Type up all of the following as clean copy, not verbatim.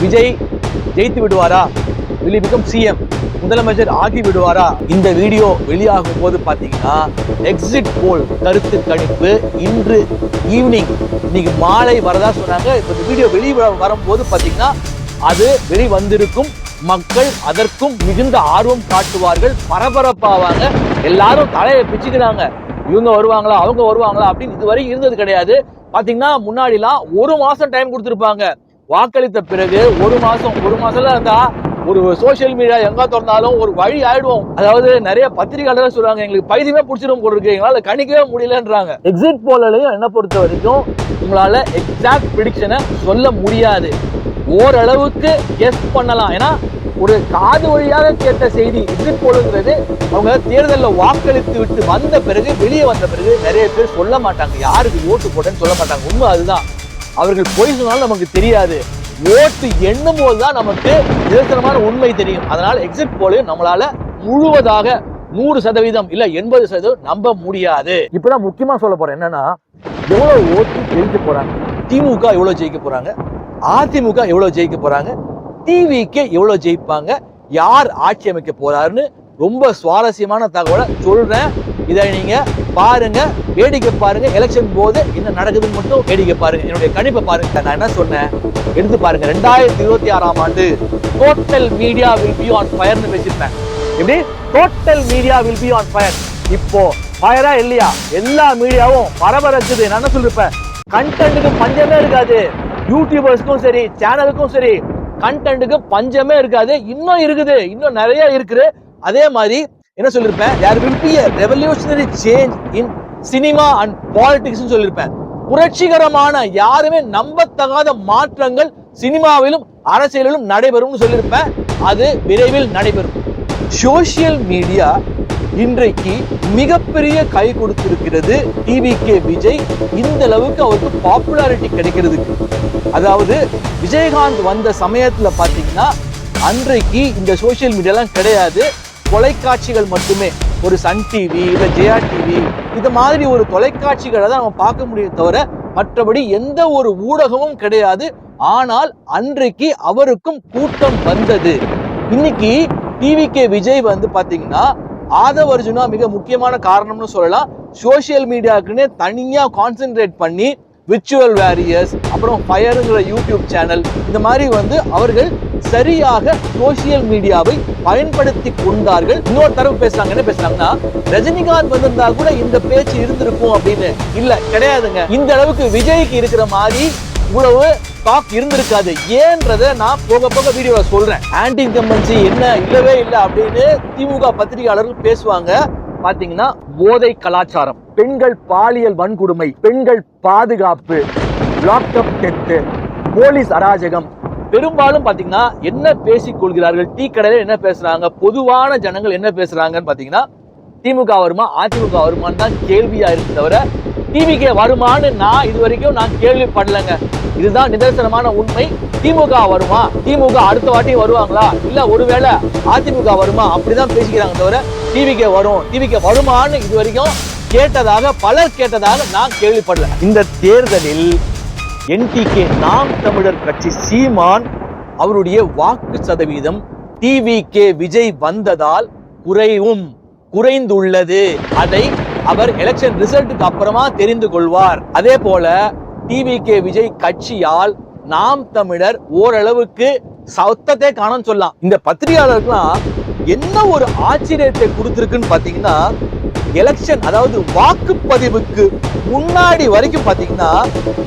விஜய் ஜெயித்து விடுவாரா? will he become CM? முதலமைச்சர் ஆகி விடுவாரா? இந்த வீடியோ வெளியாகும் போது பாத்தீங்கன்னா எக்ஸிட் போல் கருத்து கணிப்பு இன்று ஈவினிங் இன்னைக்கு மாலை வரதா சொன்னாங்க. இந்த வீடியோ வெளியே வரும்போது பாத்தீங்கன்னா அது வெளிவந்திருக்கும். மக்கள் அதற்கும் மிகுந்த ஆர்வம் காட்டுவார்கள், பரபரப்பாவாங்க. எல்லாரும் தலையை பிச்சுக்கிறாங்க. இவங்க வருவாங்களா அவங்க வருவாங்களா அப்படின்னு இதுவரை இருந்தது கிடையாது. பாத்தீங்கன்னா முன்னாடிலாம் ஒரு மாசம் டைம் கொடுத்திருப்பாங்க. வாக்களித்த பிறகு ஒரு மாசம்ல இருந்தா ஒரு சோசியல் மீடியா எங்க திறந்தாலும் ஒரு வழி ஆயிடுவோம். அதாவது நிறைய பத்திரிகையாளர்கள் சொல்றாங்க, எங்களுக்கு பைத்தியமே பிடிச்சிடும் போல இருக்கு, எங்களால கணிக்கவே முடியலன்றாங்க. எக்ஸிட் போலலையும் என்ன பொறுத்த வரைக்கும் உங்களால எக்ஸாக்ட் ப்ரெடிக்ஷனை சொல்ல முடியாது. ஓரளவுக்கு கெஸ் பண்ணலாம். ஏன்னா ஒரு காது வழியாக கேட்ட செய்தி எக்ஸிட் போலுங்கிறது அவங்க தேர்தலில் வாக்களித்து விட்டு வந்த பிறகு வெளியே வந்த பிறகு நிறைய பேர் சொல்ல மாட்டாங்க, யாருக்கு ஓட்டு போட்டேன்னு சொல்ல மாட்டாங்க. உண்மை அதுதான். அவர்கள் பொய் சொன்னாலும் நமக்கு தெரியாது. ஓட்டு எண்ணும் போதுதான் நமக்கு நிதர்சனமான உண்மை தெரியும். அதனால எக்ஸிட் போலையும் நம்மளால முழுவதாக 100% இல்ல 80% நம்ப முடியாது. இப்பதான் முக்கியமா சொல்ல போறேன் என்னன்னா, எவ்வளவு ஓட்டு ஜெயிக்க போறாங்க, திமுக எவ்வளவு ஜெயிக்க போறாங்க, அதிமுக எவ்வளவு ஜெயிக்க போறாங்க, டிவிக்கு எவ்வளவு ஜெயிப்பாங்க, யார் ஆட்சி அமைக்க போறாருன்னு ரொம்ப சுவாரஸ்யமான தகவலை சொல்றேன். இதை நீங்க பாருங்க, வேடிக்கை பாருங்க. எலெக்ஷன் போது என்ன நடக்குதுன்னு மட்டும் வேடிக்கை பாருங்க. என்னுடைய கணிப்பை பாருங்க. நான் என்ன சொன்னேன் எடுத்து பாருங்க. 2026ஆம் ஆண்டு total media will be on ஃபயர்னு பேசியிருப்பேன். எப்படி total media will be on fire? இப்போ ஃபயரா இல்லையா? எல்லா மீடியாவும் பரபரக்குது. நான் என்ன சொல்லிருப்பேன், கண்டென்ட்டுக்கு பஞ்சமே இருக்காது. யூடியூபர்ஸ்க்கும் சரி சேனலுக்கும் சரி கண்டென்ட்டுக்கு பஞ்சமே இருக்காது. இன்னும் இருக்குது, இன்னும் நிறைய இருக்குது. அதே மாதிரி என்ன சொல்லிருப்பேன், there will be a revolutionary change in cinema and politics னு சொல்லிருப்பேன். புரட்சிகரமான யாருமே நம்பத்தகாத மாற்றங்கள் சினிமாவிலும் அரசியலிலும் நடைபெறும்னு சொல்லிருப்பேன். அது விரைவில் நடைபெறும். சோசியல் மீடியா இன்றைக்கு மிகப்பெரிய கை கொடுத்திருக்கிறது டிவிகே விஜய். இந்த அளவுக்கு அவருக்கு பாப்புலாரிட்டி கிடைக்கிறதுக்கு. அதாவது விஜயகாந்த் வந்த சமயத்துல பாத்தீங்கன்னா அன்றைக்கு இந்த சோசியல் மீடியாலாம் கிடையாது. தொலைக்காட்சிகள் மட்டுமே, ஒரு சன் டிவி இல்ல ஜெயா டிவி இது மாதிரி ஒரு தொலைக்காட்சிகளை தான் நம்ம பார்க்க முடியும் தவிர மற்றபடி எந்த ஒரு ஊடகமும் கிடையாது. ஆனால் அன்றைக்கு அவருக்கும் கூட்டம் வந்தது. இன்னைக்கு டிவிகே விஜய் வந்து பாத்தீங்கன்னா ஆதவ அர்ஜுனா மிக முக்கியமான காரணம்னு சொல்லலாம். சோசியல் மீடியாவுக்குன்னே தனியா கான்சென்ட்ரேட் பண்ணி விர்ச்சுவல் வேரியர்ஸ் அப்புறம் ஃபயருங்கிற யூடியூப் சேனல் இந்த மாதிரி வந்து அவர்கள் சரியாக சோசியல் மீடியாவை பயன்படுத்தி கொண்டார்கள். இன்னொரு தரப்பு பேசுறாங்க, என்ன பேசுறாங்கன்னா, ரஜினிகாந்த் வந்திருந்தா கூட இந்த பேச்சு இருந்திருக்கும் அப்படின்னு. இல்ல, கிடையாதுங்க. இந்த அளவுக்கு விஜய்க்கு இருக்கிற மாதிரி இவ்வளவு டாக் இருந்திருக்காது. ஏன்றத நான் போக போக வீடியோல சொல்றேன். ஆன்டி இன்கம்பன்சி என்ன இல்லவே இல்லை அப்படின்னு திமுக பத்திரிகையாளர்கள் பேசுவாங்க. பாத்தீங்கன்னா போதை கலாச்சாரம், பெண்கள் பாலியல் வன்கொடுமை, பெண்கள் பாதுகாப்பு, லாக்அப் டெத், போலீஸ் அராஜகம், பெரும்பாலும் பாத்தீங்கன்னா என்ன பேசிக் கொள்கிறார்கள், டீ கடையில என்ன பேசுறாங்க, பொதுவான ஜனங்கள் என்ன பேசுறாங்கன்னு பாத்தீங்கன்னா திமுக வருமா அதிமுக வருமானு தான் கேள்வியா இருக்கு தவிர டிவிகே வருமானு நான் இது வரைக்கும் நான் கேள்விப்படலைங்க. இதுதான் நிதர்சனமான உண்மை. திமுக வருமா, திமுக அடுத்த வாட்டி வருவாங்களா, இல்ல ஒருவேளை அதிமுக வருமா அப்படிதான் பேசிக்கிறாங்க தவிர டிவிகே வரும், டிவிகே வருமானு இது வரைக்கும் கேட்டதாக பலர் கேட்டதாக நான் கேள்விப்படல. இந்த தேர்தலில் என்டிகே நாம் தமிழர் கட்சி சீமான் அவருடைய வாக்கு சதவீதம் டிவிகே விஜய் வந்ததால் குறைந்துள்ளது. அதை அவர் எலெக்ஷன் ரிசல்ட்டுக்கு அப்புறமா தெரிந்து கொள்வார். அதே போல டிவிகே விஜய் கட்சியால் நாம் தமிழர் ஓரளவுக்கு சத்தத்தை காணன்னு சொல்லலாம். இந்த பத்திரிகையாளர்கள்லாம் என்ன ஒரு ஆச்சரியத்தை கொடுத்திருக்குன்னு பாத்தீங்கன்னா, எலெக்ஷன் அதாவது வாக்குப்பதிவுக்கு முன்னாடி வரைக்கும் பாத்தீங்கன்னா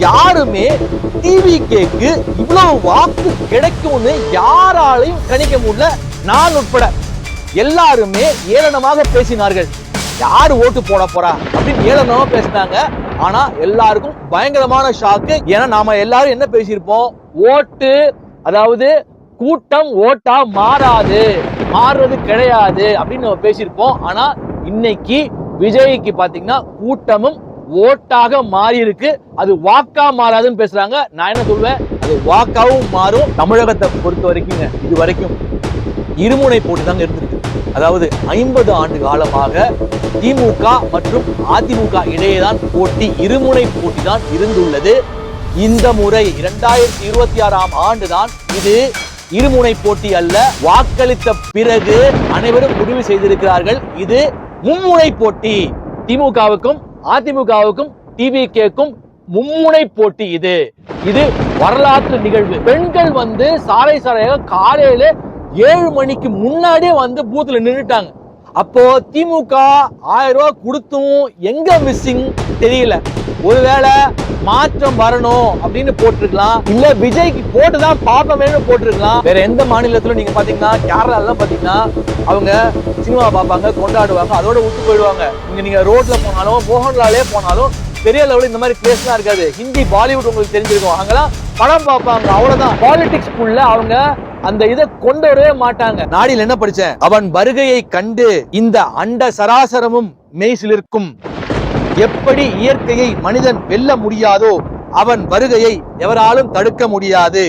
யாருமே டிவிகேக்கு இவ்வளவு வாக்கு கிடைக்கும்னு யாராலையும் கணிக்க முடியல, நான் உட்பட. எல்லாருமே ஏளனமாக பேசினார்கள். யாரு ஓட்டு போட போறா அப்படின்னு ஏளனமா பேசினாங்க. ஆனா எல்லாருக்கும் பயங்கரமான ஷாக்கு. ஏன்னா நாம எல்லாரும் என்ன பேசியிருப்போம், ஓட்டு அதாவது கூட்டம் ஓட்டா மாறுறது கிடையாது அப்படின்னு நம்ம பேசியிருப்போம். ஆனா இன்னைக்கு விஜய்க்கு பாத்தீங்கன்னா கூட்டமும் ஓட்டாக மாறி இருக்கு. அது வாக்கா மாறாதுன்னு பேசுறாங்க. நான் என்ன சொல்வேன், அது வாக்காவும் மாறும். தமிழகத்தை பொறுத்த வரைக்கும் இது வரைக்கும் இருமுனை போட்டி தாங்க இருந்திருக்கு. அதாவது 50 ஆண்டு காலமாக திமுக மற்றும் அதிமுக இடையேதான் போட்டி, இருமுனை போட்டி தான் இருந்துள்ளது. இந்த முறை 2026ஆம் ஆண்டுதான் இது இருமுனை போட்டி அல்ல. வாக்களித்த பிறகு அனைவரும் முடிவு செய்திருக்கிறார்கள் இது மும்முனை போட்டி. திமுகவுக்கும் அதிமுகவுக்கும் டிவிகேக்கும் மும்முனை போட்டி. இது வரலாற்று நிகழ்வு. பெண்கள் சாலை சாலையாக காலையில 7 மணிக்கு முன்னாடியே பூத்துல நின்றுட்டாங்க. அப்போ திமுக 1000 ரூபாய் கொடுத்தும் எங்க மிஸ்ஸிங் தெரியல. ஒருவேளை மாற்றம் வரணும் அப்படின்னு போட்டிருக்கலாம், இல்ல விஜய்க்கு போட்டுதான் பாப்பவேன்னு போட்டிருக்கலாம். வேற எந்த மாநிலத்திலும் நீங்க பாத்தீங்கன்னா, கேரளா பாத்தீங்கன்னா அவங்க சினிமா பார்ப்பாங்க, கொண்டாடுவாங்க, அதோட விட்டு போயிடுவாங்க. நீங்க ரோட்ல போனாலும் மோகன்லாலே போனாலும் பெரிய லெவலில் இந்த மாதிரி பிளேஸ்லாம் இருக்காது. ஹிந்தி பாலிவுட் உங்களுக்கு தெரிஞ்சிருக்கும், அங்கெல்லாம் படம் பார்ப்பாங்க, அவ்வளவுதான். பாலிடிக்ஸ்க்குள்ள அவங்க அந்த இதை கொண்டு வரவே மாட்டாங்க. நாடியில் என்ன படிச்சேன், அவன் வருகையை கண்டு இந்த அண்ட சராசரமும் மெய்சிலிருக்கும். எப்படி இயற்கையை மனிதன் வெல்ல முடியாதோ அவன் வருகையை எவராலும் தடுக்க முடியாது.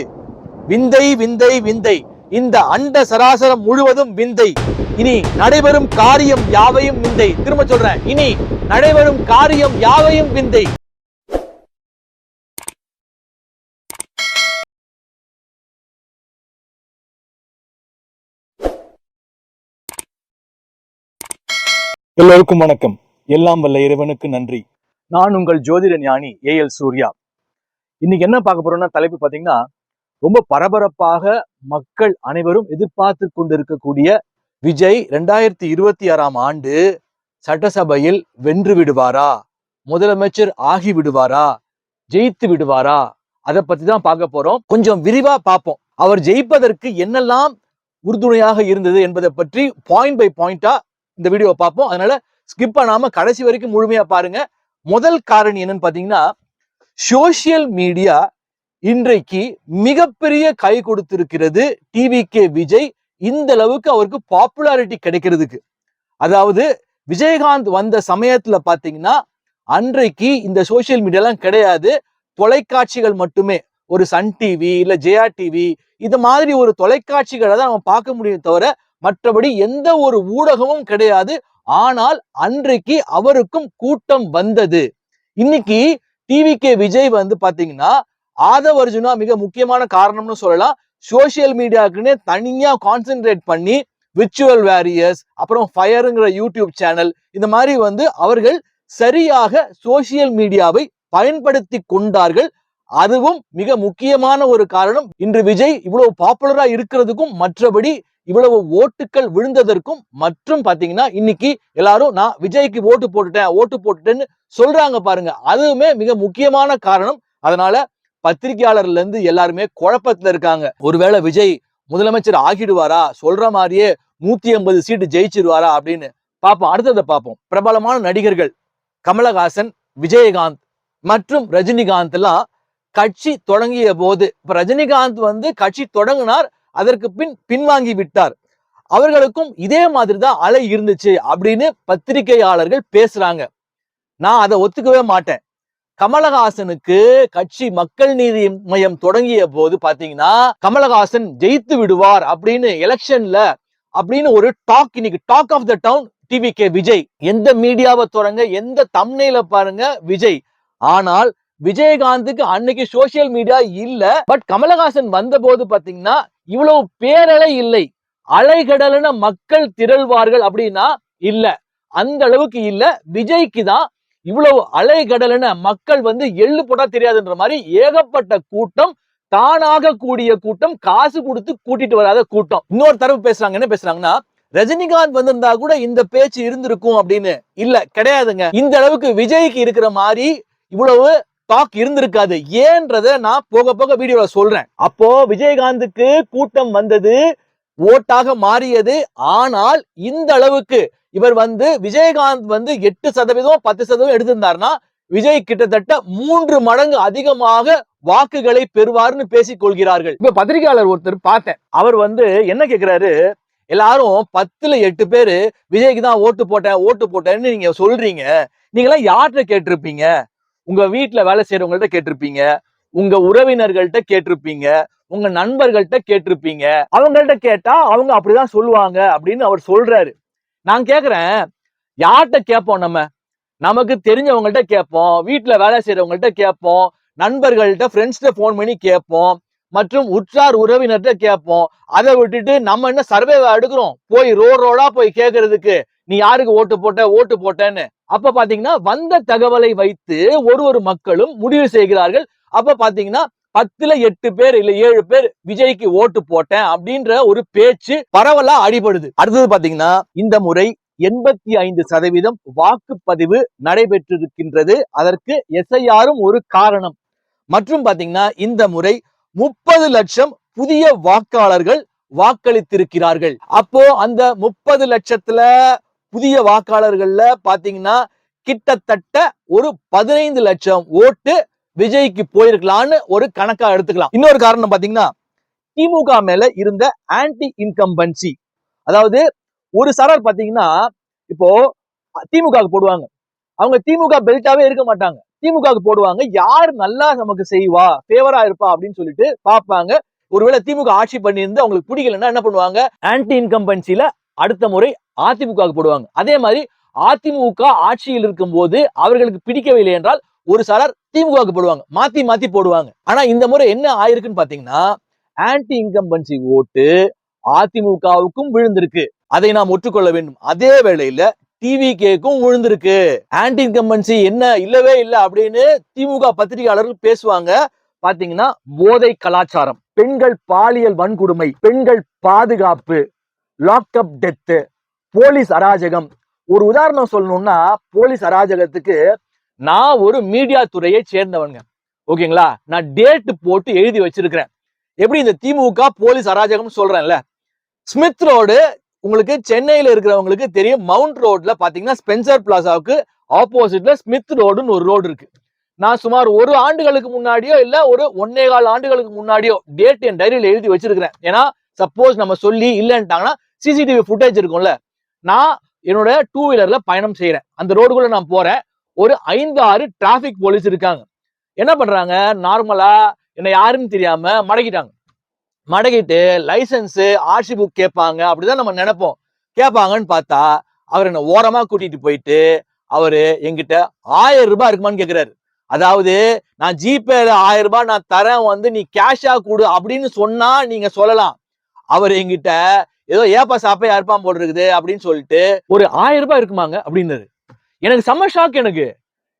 விந்தை விந்தை விந்தை, இந்த அண்ட சராசரம் முழுவதும் விந்தை. இனி நடைபெறும் காரியம் யாவையும் விந்தை. திரும்ப சொல்றேன், இனி நடைபெறும் காரியம் யாவையும் விந்தை. எல்லோருக்கும் வணக்கம். எல்லாம் வல்ல இறைவனுக்கு நன்றி. நான் உங்கள் ஜோதிட ஞானி ஏஎல் சூர்யா. இன்னைக்கு என்ன பார்க்க போறோம்னா, தலைப்பு பாத்தீங்கன்னா, ரொம்ப பரபரப்பாக மக்கள் அனைவரும் எதிர்பார்த்து கொண்டிருக்கக்கூடிய விஜய் 2026ஆம் ஆண்டு சட்டசபையில் வென்று விடுவாரா, முதலமைச்சர் ஆகி விடுவாரா, ஜெயித்து விடுவாரா, அதை பத்தி தான் பார்க்க போறோம். கொஞ்சம் விரிவா பார்ப்போம். அவர் ஜெயிப்பதற்கு என்னெல்லாம் உறுதுணையாக இருந்தது என்பதை பற்றி பாயிண்ட் பை பாயிண்டா இந்த வீடியோவை பார்ப்போம். அதனால ஸ்கிப் பண்ணாம கடைசி வரைக்கும் முழுமையா பாருங்க. முதல் காரணி என்னன்னு பாத்தீங்கன்னா, சோசியல் மீடியா இன்றைக்கு மிகப்பெரிய கை கொடுத்திருக்கிறது டிவிகே விஜய். இந்த அளவுக்கு அவருக்கு பாப்புலாரிட்டி கிடைக்கிறதுக்கு. அதாவது விஜயகாந்த் வந்த சமயத்துல பாத்தீங்கன்னா, அன்றைக்கு இந்த சோசியல் மீடியாலாம் கிடையாது. தொலைக்காட்சிகள் மட்டுமே, ஒரு சன் டிவி இல்ல ஜெயா டிவி இது மாதிரி ஒரு தொலைக்காட்சிகளை தான் நம்ம பார்க்க முடியும் தவிர மற்றபடி எந்த ஒரு ஊடகமும் கிடையாது. ஆனால் அன்றைக்கு அவருக்கும் கூட்டம் வந்தது. இன்னைக்கு டிவிகே விஜய் பாத்தீங்கன்னா, ஆதவ அர்ஜுனா மிக முக்கியமான காரணம்னு சொல்லலாம். சோசியல் மீடியாக்குன்னு தனியா கான்சென்ட்ரேட் பண்ணி விர்ச்சுவல் வாரியர்ஸ், அப்புறம் ஃபயருங்கிற யூடியூப் சேனல், இந்த மாதிரி அவர்கள் சரியாக சோசியல் மீடியாவை பயன்படுத்தி கொண்டார்கள். அதுவும் மிக முக்கியமான ஒரு காரணம். இன்று விஜய் இவ்வளவு பாப்புலரா இருக்கிறதுக்கும், மற்றபடி இவ்வளவு ஓட்டுக்கள் விழுந்ததற்கும், மற்றும் பாத்தீங்கன்னா இன்னைக்கு எல்லாரும் நான் விஜய்க்கு ஓட்டு போட்டுட்டேன்னு சொல்றாங்க பாருங்க, அதுவுமே மிக முக்கியமான காரணம். அதனால பத்திரிகையாளர்ல இருந்து எல்லாருமே குழப்பத்துல இருக்காங்க. ஒருவேளை விஜய் முதலமைச்சர் ஆகிடுவாரா, சொல்ற மாதிரியே 150 சீட்டு ஜெயிச்சிருவாரா அப்படின்னு பார்ப்போம். அடுத்ததை பார்ப்போம். பிரபலமான நடிகர்கள் கமலஹாசன், விஜயகாந்த் மற்றும் ரஜினிகாந்த் எல்லாம் கட்சி தொடங்கிய போது, இப்ப ரஜினிகாந்த் கட்சி தொடங்கினார், அதற்கு பின்வாங்கி விட்டார். அவர்களுக்கும் இதே மாதிரிதான் அலை இருந்துச்சு அப்படின்னு பத்திரிகையாளர்கள் பேசுறாங்க. நான் அதை ஒத்துக்கவே மாட்டேன். கமலஹாசனுக்கு கட்சி மக்கள் நீதி மையம் தொடங்கிய போது பாத்தீங்கன்னா, கமலஹாசன் ஜெயித்து விடுவார் அப்படின்னு எலெக்ஷன்ல அப்படின்னு ஒரு டாக், இன்னைக்கு talk of the town TVK Vijay. எந்த மீடியாவை தொடங்க, எந்த தம்ப்நெயில பாருங்க விஜய். ஆனால் விஜயகாந்துக்கு அன்னைக்கு சோசியல் மீடியா இல்ல. பட் கமலஹாசன் வந்த போது பாத்தீங்கன்னா இவ்வளவு பேரலை இல்லை. அலைகடலன மக்கள் திரள்வார்கள் அப்படின்னா இல்ல, அந்த அளவுக்கு இல்ல. விஜய்க்கு தான் இவ்வளவு அலைகடலன மக்கள் எள்ளு போட்டா தெரியாதுன்ற மாதிரி ஏகப்பட்ட கூட்டம், தானாக கூடிய கூட்டம், காசு கொடுத்து கூட்டிட்டு வராத கூட்டம். இன்னொரு தரப்பு பேசுறாங்க. என்ன பேசுறாங்கன்னா, ரஜினிகாந்த் வந்திருந்தா கூட இந்த பேச்சு இருந்திருக்கும் அப்படின்னு. இல்ல, கிடையாதுங்க. இந்த அளவுக்கு விஜய்க்கு இருக்கிற மாதிரி இவ்வளவு டாக் இருந்திருக்காது. ஏன்றத நான் போக போக வீடியோல சொல்றேன். அப்போ விஜயகாந்துக்கு கூட்டம் வந்தது, ஓட்டாக மாறியது. ஆனால் இந்த அளவுக்கு இவர் விஜயகாந்த் 8% 10% எடுத்திருந்தாருன்னா, விஜய் கிட்டத்தட்ட 3 மடங்கு அதிகமாக வாக்குகளை பெறுவார்னு பேசிக் கொள்கிறார்கள். இப்ப பத்திரிகையாளர் ஒருத்தர் பார்த்தேன். அவர் என்ன கேட்கிறாரு, எல்லாரும் 10ல 8 பேரு விஜய்க்கு தான் ஓட்டு போட்டேன்னு நீங்க சொல்றீங்க. நீங்க எல்லாம் யார்கிட்ட கேட்டிருப்பீங்க? உங்க வீட்டுல வேலை செய்யறவங்கள்ட்ட கேட்டிருப்பீங்க, உங்க உறவினர்கள்ட்ட கேட்டிருப்பீங்க, உங்க நண்பர்கள்ட்ட கேட்டிருப்பீங்க. அவங்கள்ட்ட கேட்டா அவங்க அப்படிதான் சொல்லுவாங்க அப்படின்னு அவர் சொல்றாரு. நான் கேக்குறேன், யார்கிட்ட கேட்போம்? நமக்கு தெரிஞ்சவங்கள்ட்ட கேட்போம், வீட்டுல வேலை செய்யறவங்கள்ட்ட கேட்போம், நண்பர்கள்ட்ட ஃப்ரெண்ட்ஸ்ட போன் பண்ணி கேட்போம், மற்றும் உற்றார் உறவினர்கிட்ட கேட்போம். அதை விட்டுட்டு நம்ம என்ன சர்வேவா எடுக்கிறோம், போய் ரோடா போய் கேட்கறதுக்கு நீ யாருக்கு ஓட்டு போட்டேன்னு. அப்ப பாத்தீங்கன்னா வந்த தகவலை வைத்து ஒரு மக்களும் முடிவு செய்கிறார்கள். அப்ப பாத்தீங்கன்னா 10ல 8 பேர் இல்ல 7 பேர் விஜய்க்கு ஓட்டு போட்டேன் அப்படின்ற ஒரு பேச்சு பரவலா அடிபடுது. அடுத்தது பாத்தீங்கன்னா இந்த முறை 85% வாக்குப்பதிவு நடைபெற்றிருக்கின்றது. அதற்கு எஸ்ஐஆரும் ஒரு காரணம். மற்றும் பாத்தீங்கன்னா இந்த முறை 30 லட்சம் புதிய வாக்காளர்கள் வாக்களித்திருக்கிறார்கள். அப்போ அந்த 30 லட்சத்துல புதிய வாக்காளர்கள்ல பாத்தீங்கன்னா கிட்டத்தட்ட ஒரு 15 லட்சம் ஓட்டு விஜய்க்கு போயிருக்கலாம்னு ஒரு கணக்கா எடுத்துக்கலாம். இன்னொரு காரணம் பாத்தீங்கன்னா திமுக மேல இருந்த ஆன்டி இன்கம்பன்சி. அதாவது ஒரு சாரார் பாத்தீங்கன்னா இப்போ திமுக போடுவாங்க, அவங்க திமுக பெல்ட்டாவே இருக்க மாட்டாங்க, திமுக போடுவாங்க. யார் நல்லா நமக்கு செய்வா, ஃபேவரா இருப்பா அப்படின்னு சொல்லிட்டு பாப்பாங்க. ஒருவேளை திமுக ஆட்சி பண்ணியிருந்து அவங்களுக்கு பிடிக்கலன்னா என்ன பண்ணுவாங்க, ஆன்டி இன்கம்பன்சில அடுத்த முறை அதிமுக போடுவாங்க. அதே மாதிரி அதிமுக ஆட்சியில் இருக்கும் போது அவர்களுக்கு பிடிக்கவில்லை என்றால் ஒரு சாரார் திமுக போடுவாங்க, மாத்தி மாத்தி போடுவாங்க. ஆனா இந்த முறை என்ன ஆயிருக்குன்னு பாத்தீங்கன்னா ஆன்டி இன்கம்பன்சி ஓட்டு அதிமுகவுக்கும் விழுந்திருக்கு. அதை நாம் ஒற்றுக்கொள்ள வேண்டும். அதே வேளையில டிவிகேக்கும் விழுந்திருக்கு. ஆன்டி இன்கம்பன்சி என்ன இல்லவே இல்லை அப்படின்னு திமுக பத்திரிகையாளர்கள் பேசுவாங்க. பாத்தீங்கன்னா போதை கலாச்சாரம், பெண்கள் பாலியல் வன்கொடுமை, பெண்கள் பாதுகாப்பு, லாக்அப் டெத், போலீஸ் அராஜகம். ஒரு உதாரணம் சொல்லணும்னா போலீஸ் அராஜகத்துக்கு நான் ஒரு மீடியா துறையை சேர்ந்தவங்க, ஓகேங்களா, நான் டேட் போட்டு எழுதி வச்சிருக்கிறேன். எப்படி இந்த திமுக போலீஸ் அராஜகம் சொல்றேன்ல, ஸ்மித் ரோடு உங்களுக்கு சென்னையில இருக்கிறவங்களுக்கு தெரியும். மவுண்ட் ரோட்ல பாத்தீங்கன்னா ஸ்பென்சர் பிளாசாவுக்கு ஆப்போசிட்ல ஸ்மித் ரோடுன்னு ஒரு ரோடு இருக்கு. நான் சுமார் 1 ஆண்டுகளுக்கு முன்னாடியோ இல்ல ஒரு 1.25 ஆண்டுகளுக்கு முன்னாடியோ டேட் என் டைரியில எழுதி வச்சிருக்கிறேன். ஏன்னா சப்போஸ் நம்ம சொல்லி இல்லைன்ட்டாங்கன்னா சிசிடிவி ஃபுட்டேஜ் இருக்கும்ல. நான் என்னோட 2 வீலர்ல பயணம் செய்யறேன், அந்த ரோடுக்குள்ள நான் போறேன். ஒரு 5-6 டிராபிக் போலீஸ் இருக்காங்க. என்ன பண்றாங்க, நார்மலா என்ன யாருன்னு தெரியாம மடக்கிட்டாங்க. மடக்கிட்டு லைசன்ஸ் ஆர்சி புக் கேட்பாங்க, அப்படிதான் நம்ம நினைப்போம். கேட்பாங்கன்னு பார்த்தா அவர் என்ன ஓரமா கூட்டிட்டு போயிட்டு அவரு என்கிட்ட 1000 ரூபாய் இருக்குமான்னு கேட்கிறாரு. அதாவது நான் ஜிபேல 1000 ரூபாய் நான் தரேன், வந்து நீ கேஷா கொடு அப்படின்னு சொன்னா நீங்க சொல்லலாம். அவர் என்கிட்ட ஏதோ ஏப்பா சாப்பையா இருப்பான் போல் இருக்குது அப்படின்னு சொல்லிட்டு ஒரு 1000 ரூபாய் இருக்குமாங்க அப்படின்னாரு. எனக்கு செம்ம ஷாக். எனக்கு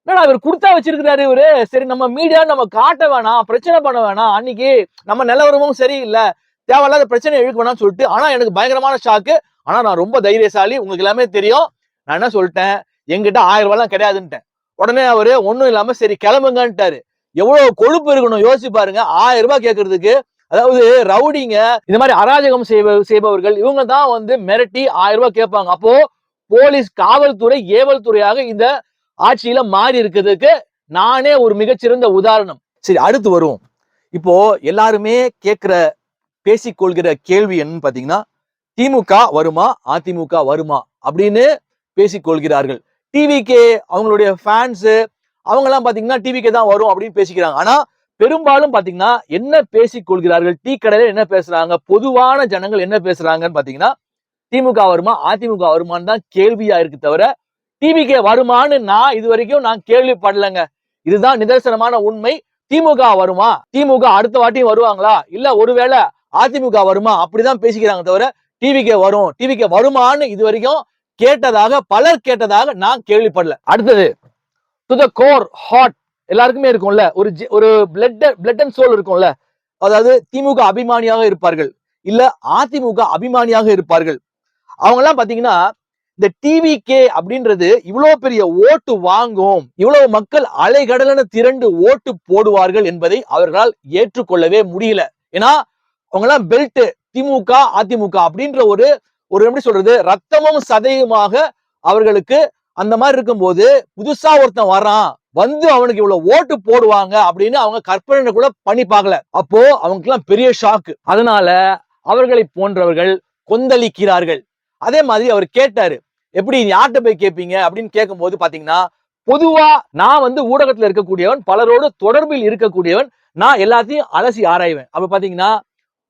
என்னடா இவர் கொடுத்தா வச்சிருக்கிறாரு இவரு. சரி நம்ம மீடியா நம்ம காட்ட வேணாம், பிரச்சனை பண்ண வேணாம், அன்னைக்கு நம்ம நிலவரமும் சரியில்லை, தேவையில்லாத பிரச்சனை இழுக்க வேணாம்னு சொல்லிட்டு. ஆனா எனக்கு பயங்கரமான ஷாக்கு. ஆனா நான் ரொம்ப தைரியசாலி, உங்களுக்கு எல்லாமே தெரியும். நான் என்ன சொல்லிட்டேன், என்கிட்ட 1000 ரூபாய்லாம் கிடையாதுன்ட்டேன். உடனே அவரு ஒண்ணும் இல்லாம சரி கிளம்புங்கன்ட்டாரு. எவ்வளவு கொழுப்பு இருக்கணும் யோசிச்சு பாருங்க, 1000 ரூபாய் கேட்கறதுக்கு. அதாவது ரவுடிங்க, இந்த மாதிரி அராஜகம் செய்பவர்கள் இவங்க தான் வந்து மிரட்டி 1000 ரூபாய் கேட்பாங்க. அப்போ போலீஸ், காவல்துறை, ஏவல் துறையாக இந்த ஆட்சியில மாறி இருக்கிறதுக்கு நானே ஒரு மிகச்சிறந்த உதாரணம். சரி, அடுத்து வருவோம். இப்போ எல்லாருமே கேட்கிற பேசிக்கொள்கிற கேள்வி என்னன்னு பாத்தீங்கன்னா, திமுக வருமா அதிமுக வருமா அப்படின்னு பேசிக்கொள்கிறார்கள். டிவிகே அவங்களுடைய ஃபேன்ஸ் அவங்க எல்லாம் பாத்தீங்கன்னா டிவிகே தான் வரும் அப்படின்னு பேசிக்கிறாங்க. ஆனா பெரும்பாலும் பாத்தீங்கன்னா என்ன பேசிக்கொள்கிறார்கள், டீ கடையில என்ன பேசுறாங்க, பொதுவான ஜனங்கள் என்ன பேசுறாங்கன்னு பாத்தீங்கன்னா திமுக வருமா அதிமுக வருமானு தான் கேள்வியா இருக்கு தவிர டிவிகே வருமானு நான் இது வரைக்கும் நான் கேள்விப்படலைங்க. இதுதான் நிதர்சனமான உண்மை. திமுக வருமா, திமுக அடுத்த வாட்டியும் வருவாங்களா, இல்ல ஒருவேளை அதிமுக வருமா அப்படிதான் பேசிக்கிறாங்க தவிர டிவிகே வரும், டிவிகே வருமானு இது வரைக்கும் கேட்டதாக பலர் கேட்டதாக நான் கேள்விப்படல. அடுத்தது டு த கோர் ஹார்ட் எல்லாருக்குமே இருக்கும்ல, ஒரு பிளட் அண்ட் சோல் இருக்கும்ல. அதாவது திமுக அபிமானியாக இருப்பார்கள், இல்ல அதிமுக அபிமானியாக இருப்பார்கள். அவங்க எல்லாம் பாத்தீங்கன்னா இந்த டிவிகே அப்படின்றது இவ்வளவு பெரிய ஓட்டு வாங்கும், இவ்வளவு மக்கள் அலைகடலென திரண்டு ஓட்டு போடுவார்கள் என்பதை அவர்களால் ஏற்றுக்கொள்ளவே முடியல. ஏன்னா அவங்க எல்லாம் பெல்ட் திமுக அதிமுக அப்படின்ற ஒரு எப்படி சொல்றது, ரத்தமும் சதையுமாக அவர்களுக்கு அந்த மாதிரி இருக்கும்போது புதுசா ஒருத்தன் வர்றான் வந்து அவனுக்கு இவ்வளவு ஓட்டு போடுவாங்க அப்படின்னு அவங்க கற்பனை கூட பண்ணி பார்க்கல. அப்போ அவங்களுக்கு எல்லாம் பெரிய ஷாக்கு. அதனால அவர்களை போன்றவர்கள் கொந்தளிக்கிறார்கள். அதே மாதிரி அவர் கேட்டாரு, எப்படி யார்கிட்ட போய் கேட்பீங்க அப்படின்னு கேட்கும் போது பாத்தீங்கன்னா, பொதுவா நான் வந்து ஊடகத்துல இருக்கக்கூடியவன், பலரோடு தொடர்பில் இருக்கக்கூடியவன், நான் எல்லாத்தையும் அலசி ஆராய்வேன். அப்ப பாத்தீங்கன்னா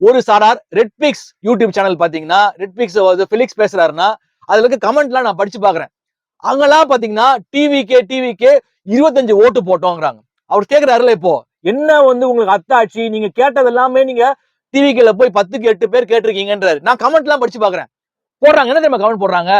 ஒரு சாரார் ரெட்பிக்ஸ் யூடியூப் சேனல் பாத்தீங்கன்னா, ரெட்பிக்ஸ் பிலிக்ஸ் பேசுறாருன்னா அதுல இருக்க கமெண்ட்லாம் நான் படிச்சு பாக்குறேன். அங்கெல்லாம் பாத்தீங்கன்னா டிவிகே 25 ஓட்டு போட்டோங்கிறாங்க. அவர் கேட்கிறாருல, இப்போ என்ன வந்து உங்களுக்கு அத்தாட்சி, நீங்க கேட்டது எல்லாமே நீங்க டிவிக்கில போய் 10க்கு 8 பேர் கேட்டிருக்கீங்கன்றாரு. நான் கமெண்ட் எல்லாம் படிச்சு பாக்குறேன். போடுறாங்க, என்ன தெரியுமா கமெண்ட் போடுறாங்க?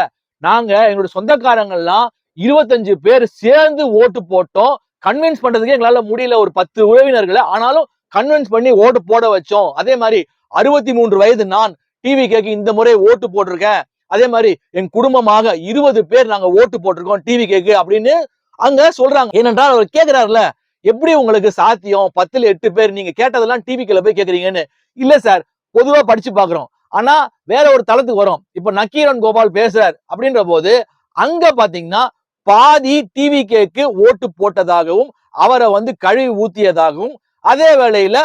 நாங்க எங்களுடைய சொந்தக்காரங்க எல்லாம் 25 பேர் சேர்ந்து ஓட்டு போட்டோம். கன்வின்ஸ் பண்றதுக்கு எங்களால முடியல ஒரு 10 உறவினர்களை. ஆனாலும் கன்வின்ஸ் பண்ணி ஓட்டு போட வச்சோம். அதே மாதிரி 63 வயது நான் டிவிகேக்கு இந்த முறை ஓட்டு போட்டிருக்கேன். அதே மாதிரி என் குடும்பமாக 20 பேர் நாங்க ஓட்டு போட்டிருக்கோம் டிவிகேக்கு அப்படின்னு அங்க சொல்றாங்க. ஏனென்றால் அவர் கேட்கிறாருல, எப்படி உங்களுக்கு சாத்தியம் 10ல 8 பேர் நீங்க கேட்டதெல்லாம் டிவிக்குள்ள போய் கேக்குறீங்கன்னு? இல்ல சார், பொதுவா படிச்சு பாக்குறோம். ஆனா வேற ஒரு தளத்துக்கு வரும். இப்ப நக்கீரன் கோபால் பேசுறார் அப்படின்ற போது அங்க பாத்தீங்கன்னா பாதி டிவிகேக்கு ஓட்டு போட்டதாகவும் அவரை வந்து கழுவி ஊத்தியதாகவும் அதே வேளையில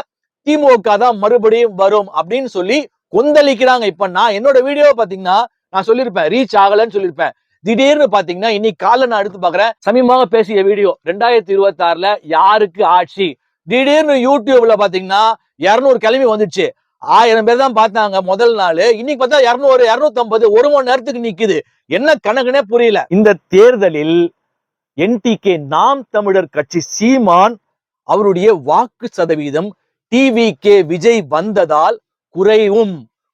திமுக தான் மறுபடியும் வரும் அப்படின்னு சொல்லி கொந்தளிக்கிறாங்க. இப்ப நான் என்னோட வீடியோ பாத்தீங்கன்னா நான் சொல்லியிருப்பேன் ரீச் ஆகலன்னு சொல்லியிருப்பேன். திடீர்னு பாத்தீங்கன்னா இன்னைக்கு காலைல நான் எடுத்து பாக்குறேன், சமீபமாக பேசிய வீடியோ 2026ல யாருக்கு ஆட்சி, திடீர்னு யூடியூப்ல பாத்தீங்கன்னா 200 கிளம்பி வந்துச்சு. 1000 பேர் தான் பார்த்தாங்க முதல் நாள். இன்னைக்கு பார்த்தா 200 250 ஒரு மணி நேரத்துக்கு நிக்குது. என்ன கணக்குனே புரியல. இந்த தேர்தலில் என்டிகே நாம் தமிழர் கட்சி சீமான் அவருடைய வாக்கு சதவீதம் டிவிகே விஜய் வந்ததால்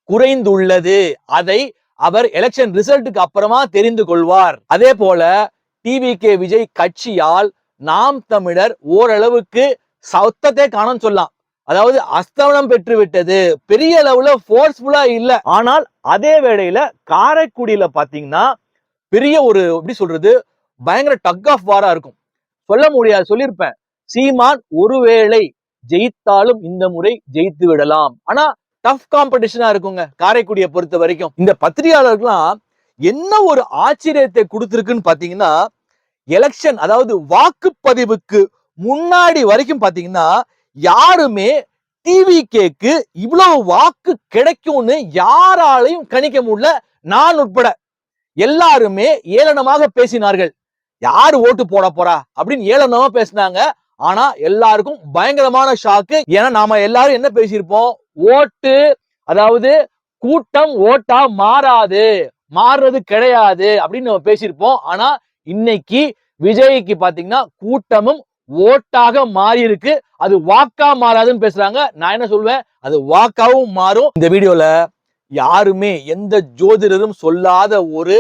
குறைந்துள்ளது. அதை அவர் எலெக்ஷன் ரிசல்ட்டுக்கு அப்புறமா தெரிந்து கொள்வார். அதே போல டிவிகே விஜய் கட்சியால் நாம் தமிழர் ஓரளவுக்கு சத்தத்தை காணோம்னு சொல்லலாம். அதாவது அஸ்தமனம் பெற்று விட்டது. பெரிய அளவுல போர்ஸ்ஃபுல்லா இல்ல. ஆனால் அதே வேளையில காரைக்குடியில பாத்தீங்கன்னா பெரிய ஒரு எப்படி சொல்றது பயங்கர டக் ஆஃப் வாரா இருக்கும். சொல்ல முடியாது, சொல்லியிருப்பேன். சீமான் ஒருவேளை ஜெயித்தாலும் இந்த முறை ஜெயித்து விடலாம். ஆனா டஃப் காம்படிஷனா இருக்குங்க காரைக்குடியை பொறுத்த வரைக்கும். இந்த பத்திரிகையாளர்கள்லாம் என்ன ஒரு ஆச்சரியத்தை கொடுத்திருக்குன்னு பாத்தீங்கன்னா, எலெக்ஷன் அதாவது வாக்குப்பதிவுக்கு முன்னாடி வரைக்கும் பாத்தீங்கன்னா யாருமே டிவிகேக்கு இவ்வளவு வாக்கு கிடைக்கும்னு யாராலையும் கணிக்க முடியல, நான் உட்பட. எல்லாருமே ஏளனமாக பேசினார்கள். யாரு ஓட்டு போட போறா அப்படின்னு ஏளனமா பேசினாங்க. ஆனா எல்லாருக்கும் பயங்கரமான ஷாக்கு. ஏன்னா நாம எல்லாரும் என்ன பேசியிருப்போம், ஓட்டு அதாவது கூட்டம் ஓட்டா மாறுறது கிடையாது அப்படின்னு நம்ம பேசியிருப்போம். ஆனா இன்னைக்கு விஜய்க்கு பாத்தீங்கன்னா கூட்டமும் ஓட்டாக மாறி இருக்கு. அது வாக்கா மாறாதுன்னு பேசுறாங்க. நான் என்ன சொல்வேன், அது வாக்காவும் மாறும். இந்த வீடியோல யாருமே எந்த ஜோதிடரும் சொல்லாத ஒரு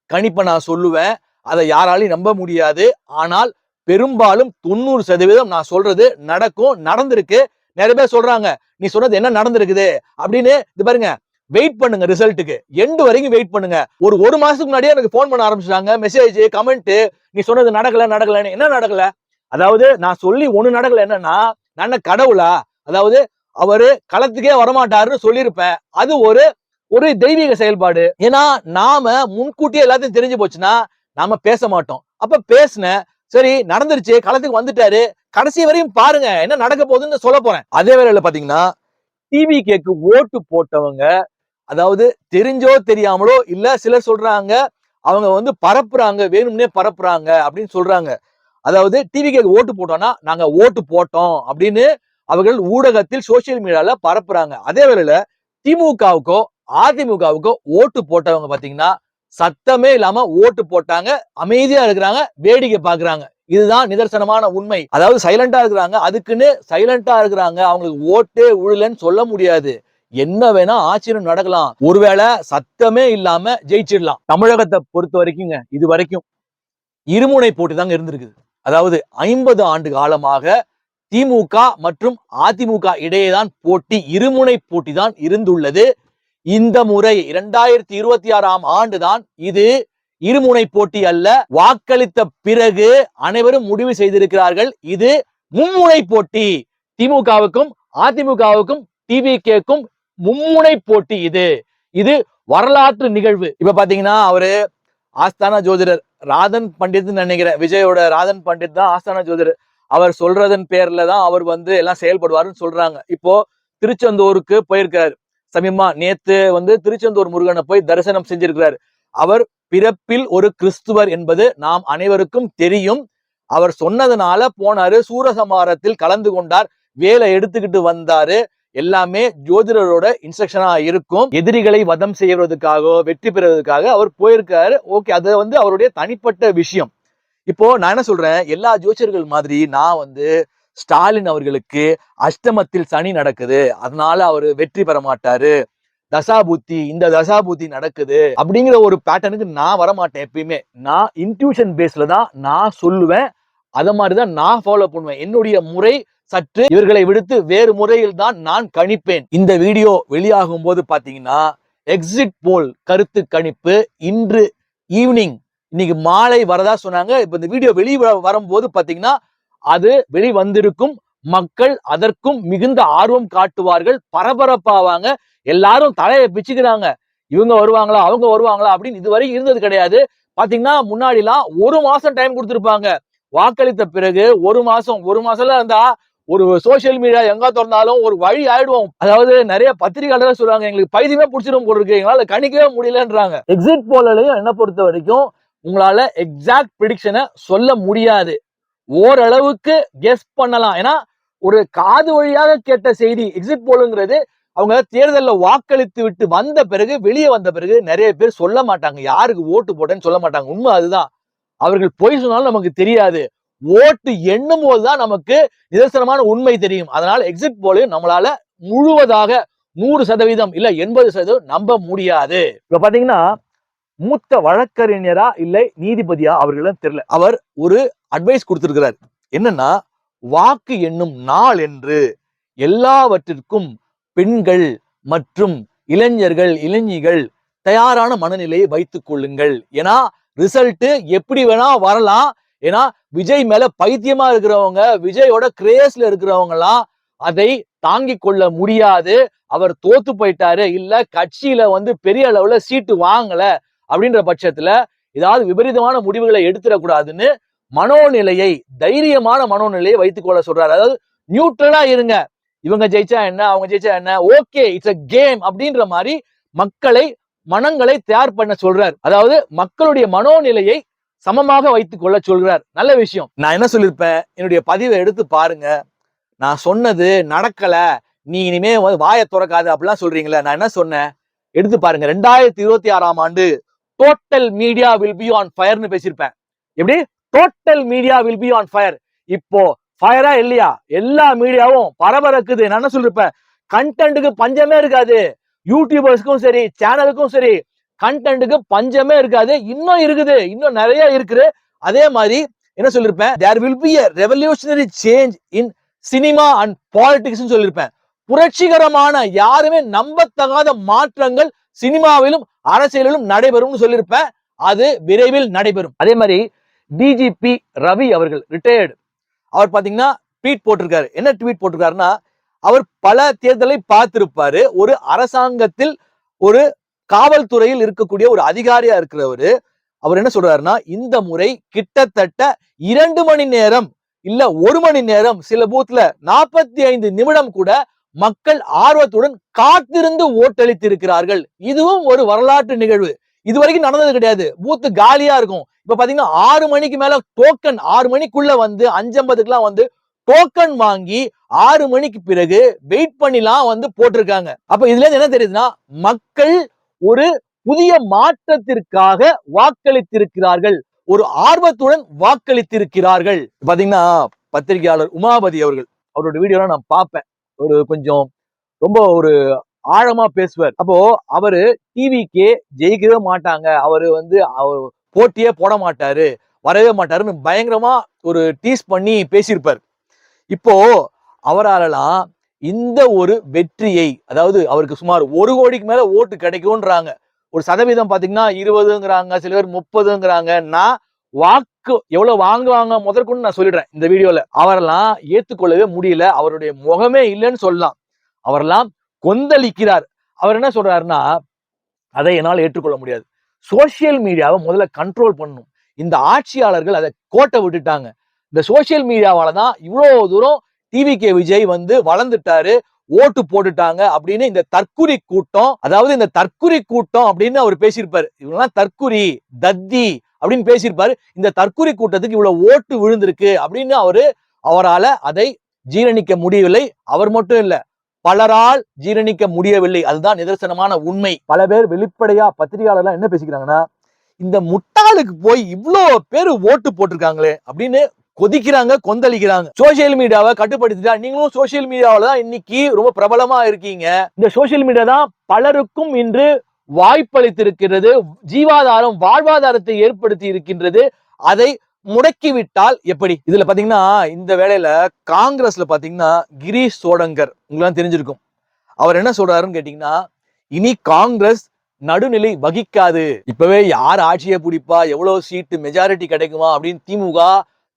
கணிப்பை நான் சொல்லுவேன். அதை யாராலையும் நம்ப முடியாது. ஆனால் பெரும்பாலும் 90% நான் சொல்றது நடக்கும், நடந்திருக்கு. நிறைய பேர் சொல்றாங்க நீ சொன்னது என்ன நடந்திருக்குது அப்படின்னு. இது பாருங்க, வெயிட் பண்ணுங்க ரிசல்ட்டுக்கு, எண்டு வரைக்கும் வெயிட் பண்ணுங்க. ஒரு மாசத்துக்கு முன்னாடியே எனக்கு போன் பண்ண ஆரம்பிச்சிட்டாங்க, மெசேஜ் கமெண்ட், நீ சொன்னது நடக்கலன்னு. என்ன நடக்கல? அதாவது நான் சொல்லி ஒண்ணு நடக்கல. என்னன்னா நான் கடவுளா? அதாவது அவரு களத்துக்கே வரமாட்டாருன்னு சொல்லியிருப்பேன். அது ஒரு தெய்வீக செயல்பாடு. ஏன்னா நாம முன்கூட்டியே எல்லாத்தையும் தெரிஞ்சு போச்சுன்னா நாம பேச மாட்டோம். அப்ப பேசுன சரி நடந்துருச்சு, களத்துக்கு வந்துட்டாரு, கடைசி வரையும் பாருங்க என்ன நடக்க போகுதுன்னு சொல்ல போறேன். அதே வேளையில பாத்தீங்கன்னா டிவிகேக்கு ஓட்டு போட்டவங்க, அதாவது தெரிஞ்சோ தெரியாமலோ இல்ல சிலர் சொல்றாங்க அவங்க வந்து பரப்புறாங்க, வேணும்னே பரப்புறாங்க அப்படின்னு சொல்றாங்க. அதாவது டிவிகேக்கு ஓட்டு போட்டோம்னா நாங்க ஓட்டு போட்டோம் அப்படின்னு அவர்கள் ஊடகத்தில் சோசியல் மீடியால பரப்புறாங்க. அதே வேளையில திமுகவுக்கோ அதிமுகவுக்கோ ஓட்டு போட்டவங்க பாத்தீங்கன்னா சத்தமே இல்லாம ஓட்டு போட்டாங்க, அமைதியா இருக்கிறாங்க, வேடிக்கை பாக்குறாங்க. இதுதான் நிதர்சனமான உண்மை. அதாவது சைலண்டா இருக்கிறாங்க, அதுக்குன்னு சைலண்டா இருக்கிறாங்க, அவங்களுக்கு ஓட்டே உழலன்னு சொல்ல முடியாது. என்ன வேணா ஆச்சரியம் நடக்கலாம். ஒருவேளை சத்தமே இல்லாம ஜெயிச்சிடலாம். தமிழகத்தை பொறுத்த வரைக்குங்க இது வரைக்கும் இருமுனை போட்டி தாங்க இருந்திருக்குது. அதாவது 50 ஆண்டு காலமாக திமுக மற்றும் அதிமுக இடையேதான் போட்டி, இருமுனை போட்டி தான் இருந்துள்ளது. இந்த முறை 2026ஆம் ஆண்டுதான் இது இருமுனை போட்டி அல்ல. வாக்களித்த பிறகு அனைவரும் முடிவு செய்திருக்கிறார்கள் இது மும்முனை போட்டி. திமுகவுக்கும் அதிமுகவுக்கும் டிவிகேக்கும் மும்முனை போட்டி. இது வரலாற்று நிகழ்வு. இப்ப பாத்தீங்கன்னா அவரு ஆஸ்தான ஜோதிடர் ராதன் பண்டித் நினைக்கிறேன், விஜயோட ராதன் பண்டித் தான் ஆஸ்தான ஜோதிடர். அவர் சொல்றதன் பேர்ல தான் அவர் வந்து எல்லாம் செயல்படுவாருன்னு சொல்றாங்க. இப்போ திருச்செந்தூருக்கு போயிருக்காரு. சமீபமா நேத்து வந்து திருச்செந்தூர் முருகனை போய் தரிசனம் செஞ்சிருக்கிறார். அவர் பிறப்பில் ஒரு கிறிஸ்துவர் என்பது நாம் அனைவருக்கும் தெரியும். அவர் சொன்னதுனால போனாரு, சூரசம்ஹாரத்தில் கலந்து கொண்டார், வேலை எடுத்துக்கிட்டு வந்தாரு. எல்லாமே ஜோதிடரோட இன்ஸ்ட்ரக்ஷனா இருக்கும். எதிரிகளை வதம் செய்வதற்காக வெற்றி பெறுவதற்காக அவர் போயிருக்காரு. ஓகே, அது வந்து அவருடைய தனிப்பட்ட விஷயம். இப்போ நான் என்ன சொல்றேன், எல்லா ஜோதிடர்கள் மாதிரி நான் வந்து ஸ்டாலின் அவர்களுக்கு அஷ்டமத்தில் சனி நடக்குது, அதனால அவர் வெற்றி பெற மாட்டாரு, தசாபுத்தி இந்த தசாபுத்தி நடக்குது அப்படிங்கிற ஒரு பேட்டர்னுக்கு நான் வரமாட்டேன். எப்பயுமே நான் இன்ட்யூஷன் பேஸ்ல தான் நான் சொல்லுவேன். அத மாதிரிதான் நான் ஃபாலோ பண்ணுவேன். என்னுடைய முறை சற்று இவர்களை விடுத்து வேறு முறையில் தான் நான் கணிப்பேன். இந்த வீடியோ வெளியாகும் போது பாத்தீங்கன்னா எக்ஸிட் போல் கருத்து கணிப்பு இன்று ஈவினிங், இன்னைக்கு மாலை வரதா சொன்னாங்க. இப்ப இந்த வீடியோ வெளியே வரும்போது பாத்தீங்கன்னா அது வெளி வந்திருக்கும். மக்கள் அதற்கும் மிகுந்த ஆர்வம் காட்டுவார்கள், பரபரப்பாவாங்க. எல்லாரும் தலையை பிச்சுக்கிறாங்க. இவங்க வருவாங்களா அவங்க வருவாங்களா அப்படின்னு இதுவரை இருந்தது கிடையாது. பாத்தீங்கன்னா முன்னாடி எல்லாம் 1 மாசம் டைம் கொடுத்திருப்பாங்க. வாக்களித்த பிறகு 1 மாசம்ல இருந்தா ஒரு சோசியல் மீடியா எங்க திறந்தாலும் ஒரு வழி ஆயிடுவோம். அதாவது நிறைய பத்திரிகையாளர் சொல்றாங்க, எங்களுக்கு பைத்தியமே பிடிச்சிடும் போல இருக்கு, எங்களால கணிக்கவே முடியலன்றாங்க. எக்ஸிட் போலலையும் என்ன பொறுத்த வரைக்கும் உங்களால எக்ஸாக்ட் ப்ரெடிக்ஷனை சொல்ல முடியாது. ஓரளவுக்கு கெஸ் பண்ணலாம். ஏன்னா ஒரு காது வழியாக கேட்ட செய்தி எக்ஸிட் போலுங்கிறது அவங்க தேர்தலில் வாக்களித்து விட்டு வந்த பிறகு வெளியே வந்த பிறகு நிறைய பேர் சொல்ல மாட்டாங்க, யாருக்கு ஓட்டு போட்டேன்னு சொல்ல மாட்டாங்க. உண்மை அதுதான். அவர்கள் பொய் சொன்னாலும் நமக்கு தெரியாது. ஓட்டு எண்ணும் போதுதான் நமக்கு நிதர்சனமான உண்மை தெரியும். அதனால எக்ஸிட் போலையும் நம்மளால முழுவதாக 100% இல்ல 80% நம்ப முடியாது. இப்ப பாத்தீங்கன்னா மூத்த வழக்கறிஞரா இல்லை நீதிபதியா அவர்களும் தெரியல. அவர் ஒரு அட்வைஸ் கொடுத்திருக்கிறார். என்னன்னா, வாக்கு எண்ணும் நாள் என்று எல்லாவற்றிற்கும் பெண்கள் மற்றும் இளைஞர்கள் இளைஞிகள் தயாரான மனநிலையை வைத்துக் கொள்ளுங்கள். ஏன்னா ரிசல்ட் எப்படி வேணா வரலாம். ஏன்னா விஜய் மேல பைத்தியமா இருக்கிறவங்க, விஜயோட கிரேஸ்ல இருக்கிறவங்க எல்லாம் அதை தாங்கிக் கொள்ள முடியாது. அவர் தோத்து போயிட்டாரு, இல்ல கட்சியில பெரிய அளவுல சீட்டு வாங்கல அப்படின்ற பட்சத்துல ஏதாவது விபரீதமான முடிவுகளை எடுத்துடக்கூடாதுன்னு மனோநிலையை, தைரியமான மனோநிலையை வைத்துக் கொள்ள சொல்றாரு. அதாவது நியூட்ரலா இருங்க, இவங்க ஜெயிச்சா என்ன அவங்க ஜெயிச்சா என்ன, ஓகே இட்ஸ் a கேம் அப்படின்ற மாதிரி மனங்களை தயார் பண்ண சொல்றார். அதாவது மக்களுடைய மனோநிலையை சமமாக வைத்துக் கொள்ள சொல்றார். நல்ல விஷயம். நான் என்ன சொல்லியிருப்பேன், என்னுடைய பதிவை எடுத்து பாருங்க. நான் சொன்னது நடக்கல, நீ இனிமே வாயை துறக்காது அப்படிலாம் சொல்றீங்களே, நான் என்ன சொன்னேன் எடுத்து பாருங்க. 2026ஆம் ஆண்டு total media will be on ஃபயர்னு பேசியிருப்பேன். எப்படி total media will be on fire. இப்போ ஃபயரா இல்லையா? எல்லா மீடியாவும் பரபரக்குது. நான் என்ன சொல்லிருப்பேன், கண்டென்ட்டுக்கு பஞ்சமே இருக்காது. யூடியூபர்ஸ்க்கும் சரி சேனலுக்கும் சரி கண்டென்ட்டுக்கு பஞ்சமே இருக்காது. இன்னும் இருக்குது, இன்னும் நிறைய இருக்குது. அதே மாதிரி என்ன சொல்லிருப்பேன், there will be a revolutionary change in cinema and politics சொல்லிருப்பேன். புரட்சிகரமான யாருமே நம்பத்தகாத மாற்றங்கள் சினிமாவிலும் அரசியலிலும் நடைபெறும் சொல்லியிருப்பேன். அது விரைவில் நடைபெறும். அதே மாதிரி டிஜிபி ரவி அவர்கள் ரிட்டையர்டு, அவர் பாத்தீங்கன்னா ட்வீட் போட்டிருக்காரு. என்ன ட்வீட் போட்டிருக்காருன்னா, அவர் பல தேர்தலை பார்த்திருப்பாரு. ஒரு அரசாங்கத்தில் ஒரு காவல்துறையில் இருக்கக்கூடிய ஒரு அதிகாரியா இருக்கிறவரு. அவர் என்ன சொல்றாருன்னா, இந்த முறை கிட்டத்தட்ட 2 மணி நேரம் இல்ல 1 மணி நேரம், சில பூத்ல 45 நிமிடம் கூட மக்கள் ஆர்வத்துடன் காத்திருந்து ஓட்டளித்திருக்கிறார்கள். இதுவும் ஒரு வரலாற்று நிகழ்வு. இதுவரைக்கும் நடந்தது கிடையாது. பூத்து காலியா இருக்கும். இப்ப பாத்தீங்கன்னா 6 மணிக்கு மேல டோக்கன், 6 மணிக்குள்ள 5:50க்குலாம் டோக்கன் வாங்கி 6 மணிக்கு பிறகு வெயிட் பண்ணிலாம் போட்டிருக்காங்க. அப்ப இதுல இருந்து என்ன தெரியுதுன்னா, மக்கள் ஒரு புதிய மாற்றத்திற்காக வாக்களித்திருக்கிறார்கள், ஒரு ஆர்வத்துடன் வாக்களித்திருக்கிறார்கள். பாத்தீங்கன்னா பத்திரிகையாளர் உமாபதி அவரோட வீடியோலாம் நான் பார்ப்பேன். ஒரு கொஞ்சம் ரொம்ப ஒரு ஆழமா பேசுவார். அப்போ அவரு டிவிக்கே ஜெயிக்கவே மாட்டாங்க, அவரு அவர் போட்டியே போட மாட்டாரு, வரவே மாட்டாருன்னு பயங்கரமா ஒரு டீஸ் பண்ணி பேசியிருப்பார். இப்போ அவராலலாம் இந்த ஒரு வெற்றியை, அதாவது அவருக்கு சுமார் 1 கோடிக்கு மேல ஓட்டு கிடைக்கும்ன்றாங்க. ஒரு சதவீதம் பாத்தீங்கன்னா 20ங்கிறாங்க, சில பேர் 30ங்கிறாங்க. நான் வாக்கு எவ்வளவு வாங்குவாங்க முதற்கொண்டு நான் சொல்லிடுறேன் இந்த வீடியோல. அவரெல்லாம் ஏத்துக்கொள்ளவே முடியல, அவருடைய முகமே இல்லைன்னு சொல்லலாம். அவரெல்லாம் கொந்தளிக்கிறார். அவர் என்ன சொல்றாருன்னா, அதை என்னால் ஏற்றுக்கொள்ள முடியாது. சோசியல் மீடியாவை முதல்ல கண்ட்ரோல் பண்ணணும். இந்த ஆட்சியாளர்கள் அதை கோட்டை விட்டுட்டாங்க. இந்த சோசியல் மீடியாவால தான் இவ்வளவு தூரம் டிவிகே விஜய் வளர்ந்துட்டாரு, ஓட்டு போட்டுட்டாங்க அப்படின்னு இந்த தற்குறி கூட்டம், அதாவது இந்த தற்குறி கூட்டம் அப்படின்னு அவர் பேசியிருப்பாரு. இவங்கெல்லாம் தற்குறி தத்தி அப்படின்னு பேசியிருப்பாரு. இந்த தற்குறி கூட்டத்துக்கு இவ்வளவு ஓட்டு விழுந்திருக்கு அப்படின்னு அவரால அதை ஜீரணிக்க முடியவில்லை. அவர் மட்டும் இல்ல, பலரால் ஜீரணிக்க முடியவில்லை. அதுதான் நிதர்சனமான உண்மை. பல பேர் வெளிப்படையா பத்திரிகையாளர்லாம் என்ன பேசிக்கிறாங்கன்னா, இந்த முட்டாளுக்கு போய் இவ்வளோ பேர் ஓட்டு போட்டிருக்காங்களே அப்படின்னு கொதிக்கிறாங்க, கொந்தளிக்கிறாங்க. சோசியல் மீடியாவை கட்டுப்படுத்திட்டா நீங்களும் சோசியல் மீடியாவில தான் இன்னைக்கு ரொம்ப பிரபலமா இருக்கீங்க. இந்த சோசியல் மீடியா தான் பலருக்கும் இன்று வாய்ப்பளித்திருக்கிறது, ஜீவாதாரம், வாழ்வாதாரத்தை ஏற்படுத்தி இருக்கின்றது. அதை முடக்கிவிட்டால் எப்படி? இதுல பாத்தீங்கன்னா இந்த வேளையில காங்கிரஸ்ல பாத்தீங்கன்னா கிரீஷ் சோடங்கர் உங்களுக்கு தெரிஞ்சிருக்கும். அவர் என்ன சொல்றாருன்னு கேட்டீங்கன்னா, இனி காங்கிரஸ் நடுநிலை வகிக்காது. இப்பவே யார் ஆட்சியை பிடிப்பா, எவ்வளவு சீட்டு மெஜாரிட்டி கிடைக்குமா அப்படின்னு திமுக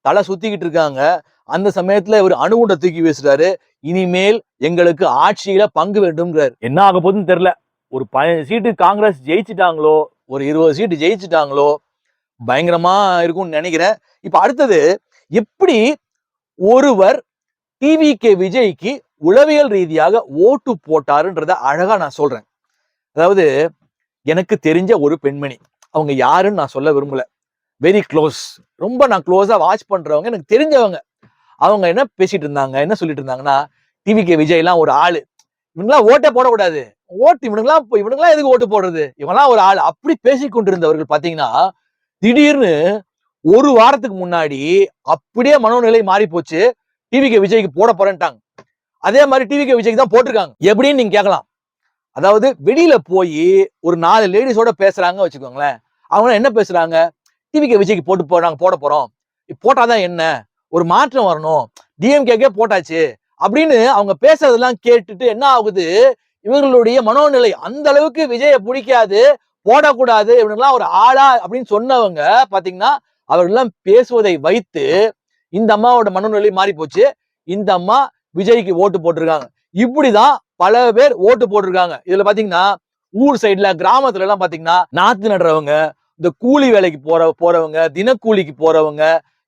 தலை சுத்திக்கிட்டு இருக்காங்க. அந்த சமயத்துல இவர் அணுகுண்ட தூக்கி வீசுறாரு. இனிமேல் எங்களுக்கு ஆட்சியில பங்கு வேண்டும்ங்கிறார். என்ன ஆக போகுதுன்னு தெரியல. ஒரு 15 சீட்டு காங்கிரஸ் ஜெயிச்சுட்டாங்களோ, ஒரு 20 சீட்டு ஜெயிச்சுட்டாங்களோ, பயங்கரமா இருக்கும்னு நினைக்கிறேன். இப்ப அடுத்தது, எப்படி ஒருவர் டிவிகே விஜய்க்கு உளவியல் ரீதியாக ஓட்டு போட்டாருன்றத அழகா நான் சொல்றேன். அதாவது எனக்கு தெரிஞ்ச ஒரு பெண்மணி, அவங்க யாருன்னு நான் சொல்ல விரும்பல, வெரி க்ளோஸ், ரொம்ப நான் க்ளோஸா வாட்ச் பண்றவங்க, எனக்கு தெரிஞ்சவங்க. அவங்க என்ன பேசிட்டு இருந்தாங்க, என்ன சொல்லிட்டு இருந்தாங்கன்னா, டிவிகே விஜய் எல்லாம் ஒரு ஆளு, இவங்கெல்லாம் ஓட்டே போடக்கூடாது, ஓட்டு இவனுங்கெல்லாம் எதுக்கு ஓட்டு போடுறது, இவங்கெல்லாம் ஒரு ஆள், அப்படி பேசிக் கொண்டிருந்தவர்கள் பாத்தீங்கன்னா திடீர்னு ஒரு வாரத்துக்கு முன்னாடி அப்படியே மனோநிலை மாறி போச்சு. டிவிகே விஜய்க்கு போட போறேன்ட்டாங்க. அதே மாதிரி டிவிகே விஜய்க்கு தான் போட்டிருக்காங்க. எப்படின்னு நீங்க கேட்கலாம். அதாவது வெளியில போய் ஒரு 4 லேடிஸோட பேசுறாங்க வச்சுக்கோங்களேன். அவங்க என்ன பேசுறாங்க, டிவிகே விஜய்க்கு போட போறோம், போட்டாதான் என்ன, ஒரு மாற்றம் வரணும், டிஎம்கே போட்டாச்சு அப்படின்னு அவங்க பேசுறதெல்லாம் கேட்டுட்டு என்ன ஆகுது, இவர்களுடைய மனோநிலை அந்த அளவுக்கு விஜயை பிடிக்காது, போடக்கூடாது, இவனுங்கெல்லாம் ஒரு ஆளா அப்படின்னு சொன்னவங்க பாத்தீங்கன்னா அவர்கள்லாம் பேசுவதை வைத்து இந்த அம்மாவோட மனநிலை மாறி போச்சு. இந்த அம்மா விஜய்க்கு ஓட்டு போட்டிருக்காங்க. இப்படிதான் பல பேர் ஓட்டு போட்டிருக்காங்க. இதுல பாத்தீங்கன்னா ஊர் சைடுல, கிராமத்துல எல்லாம் பாத்தீங்கன்னா நாத்து நடுறவங்க, இந்த கூலி வேலைக்கு போறவங்க, தினக்கூலிக்கு போறவங்க,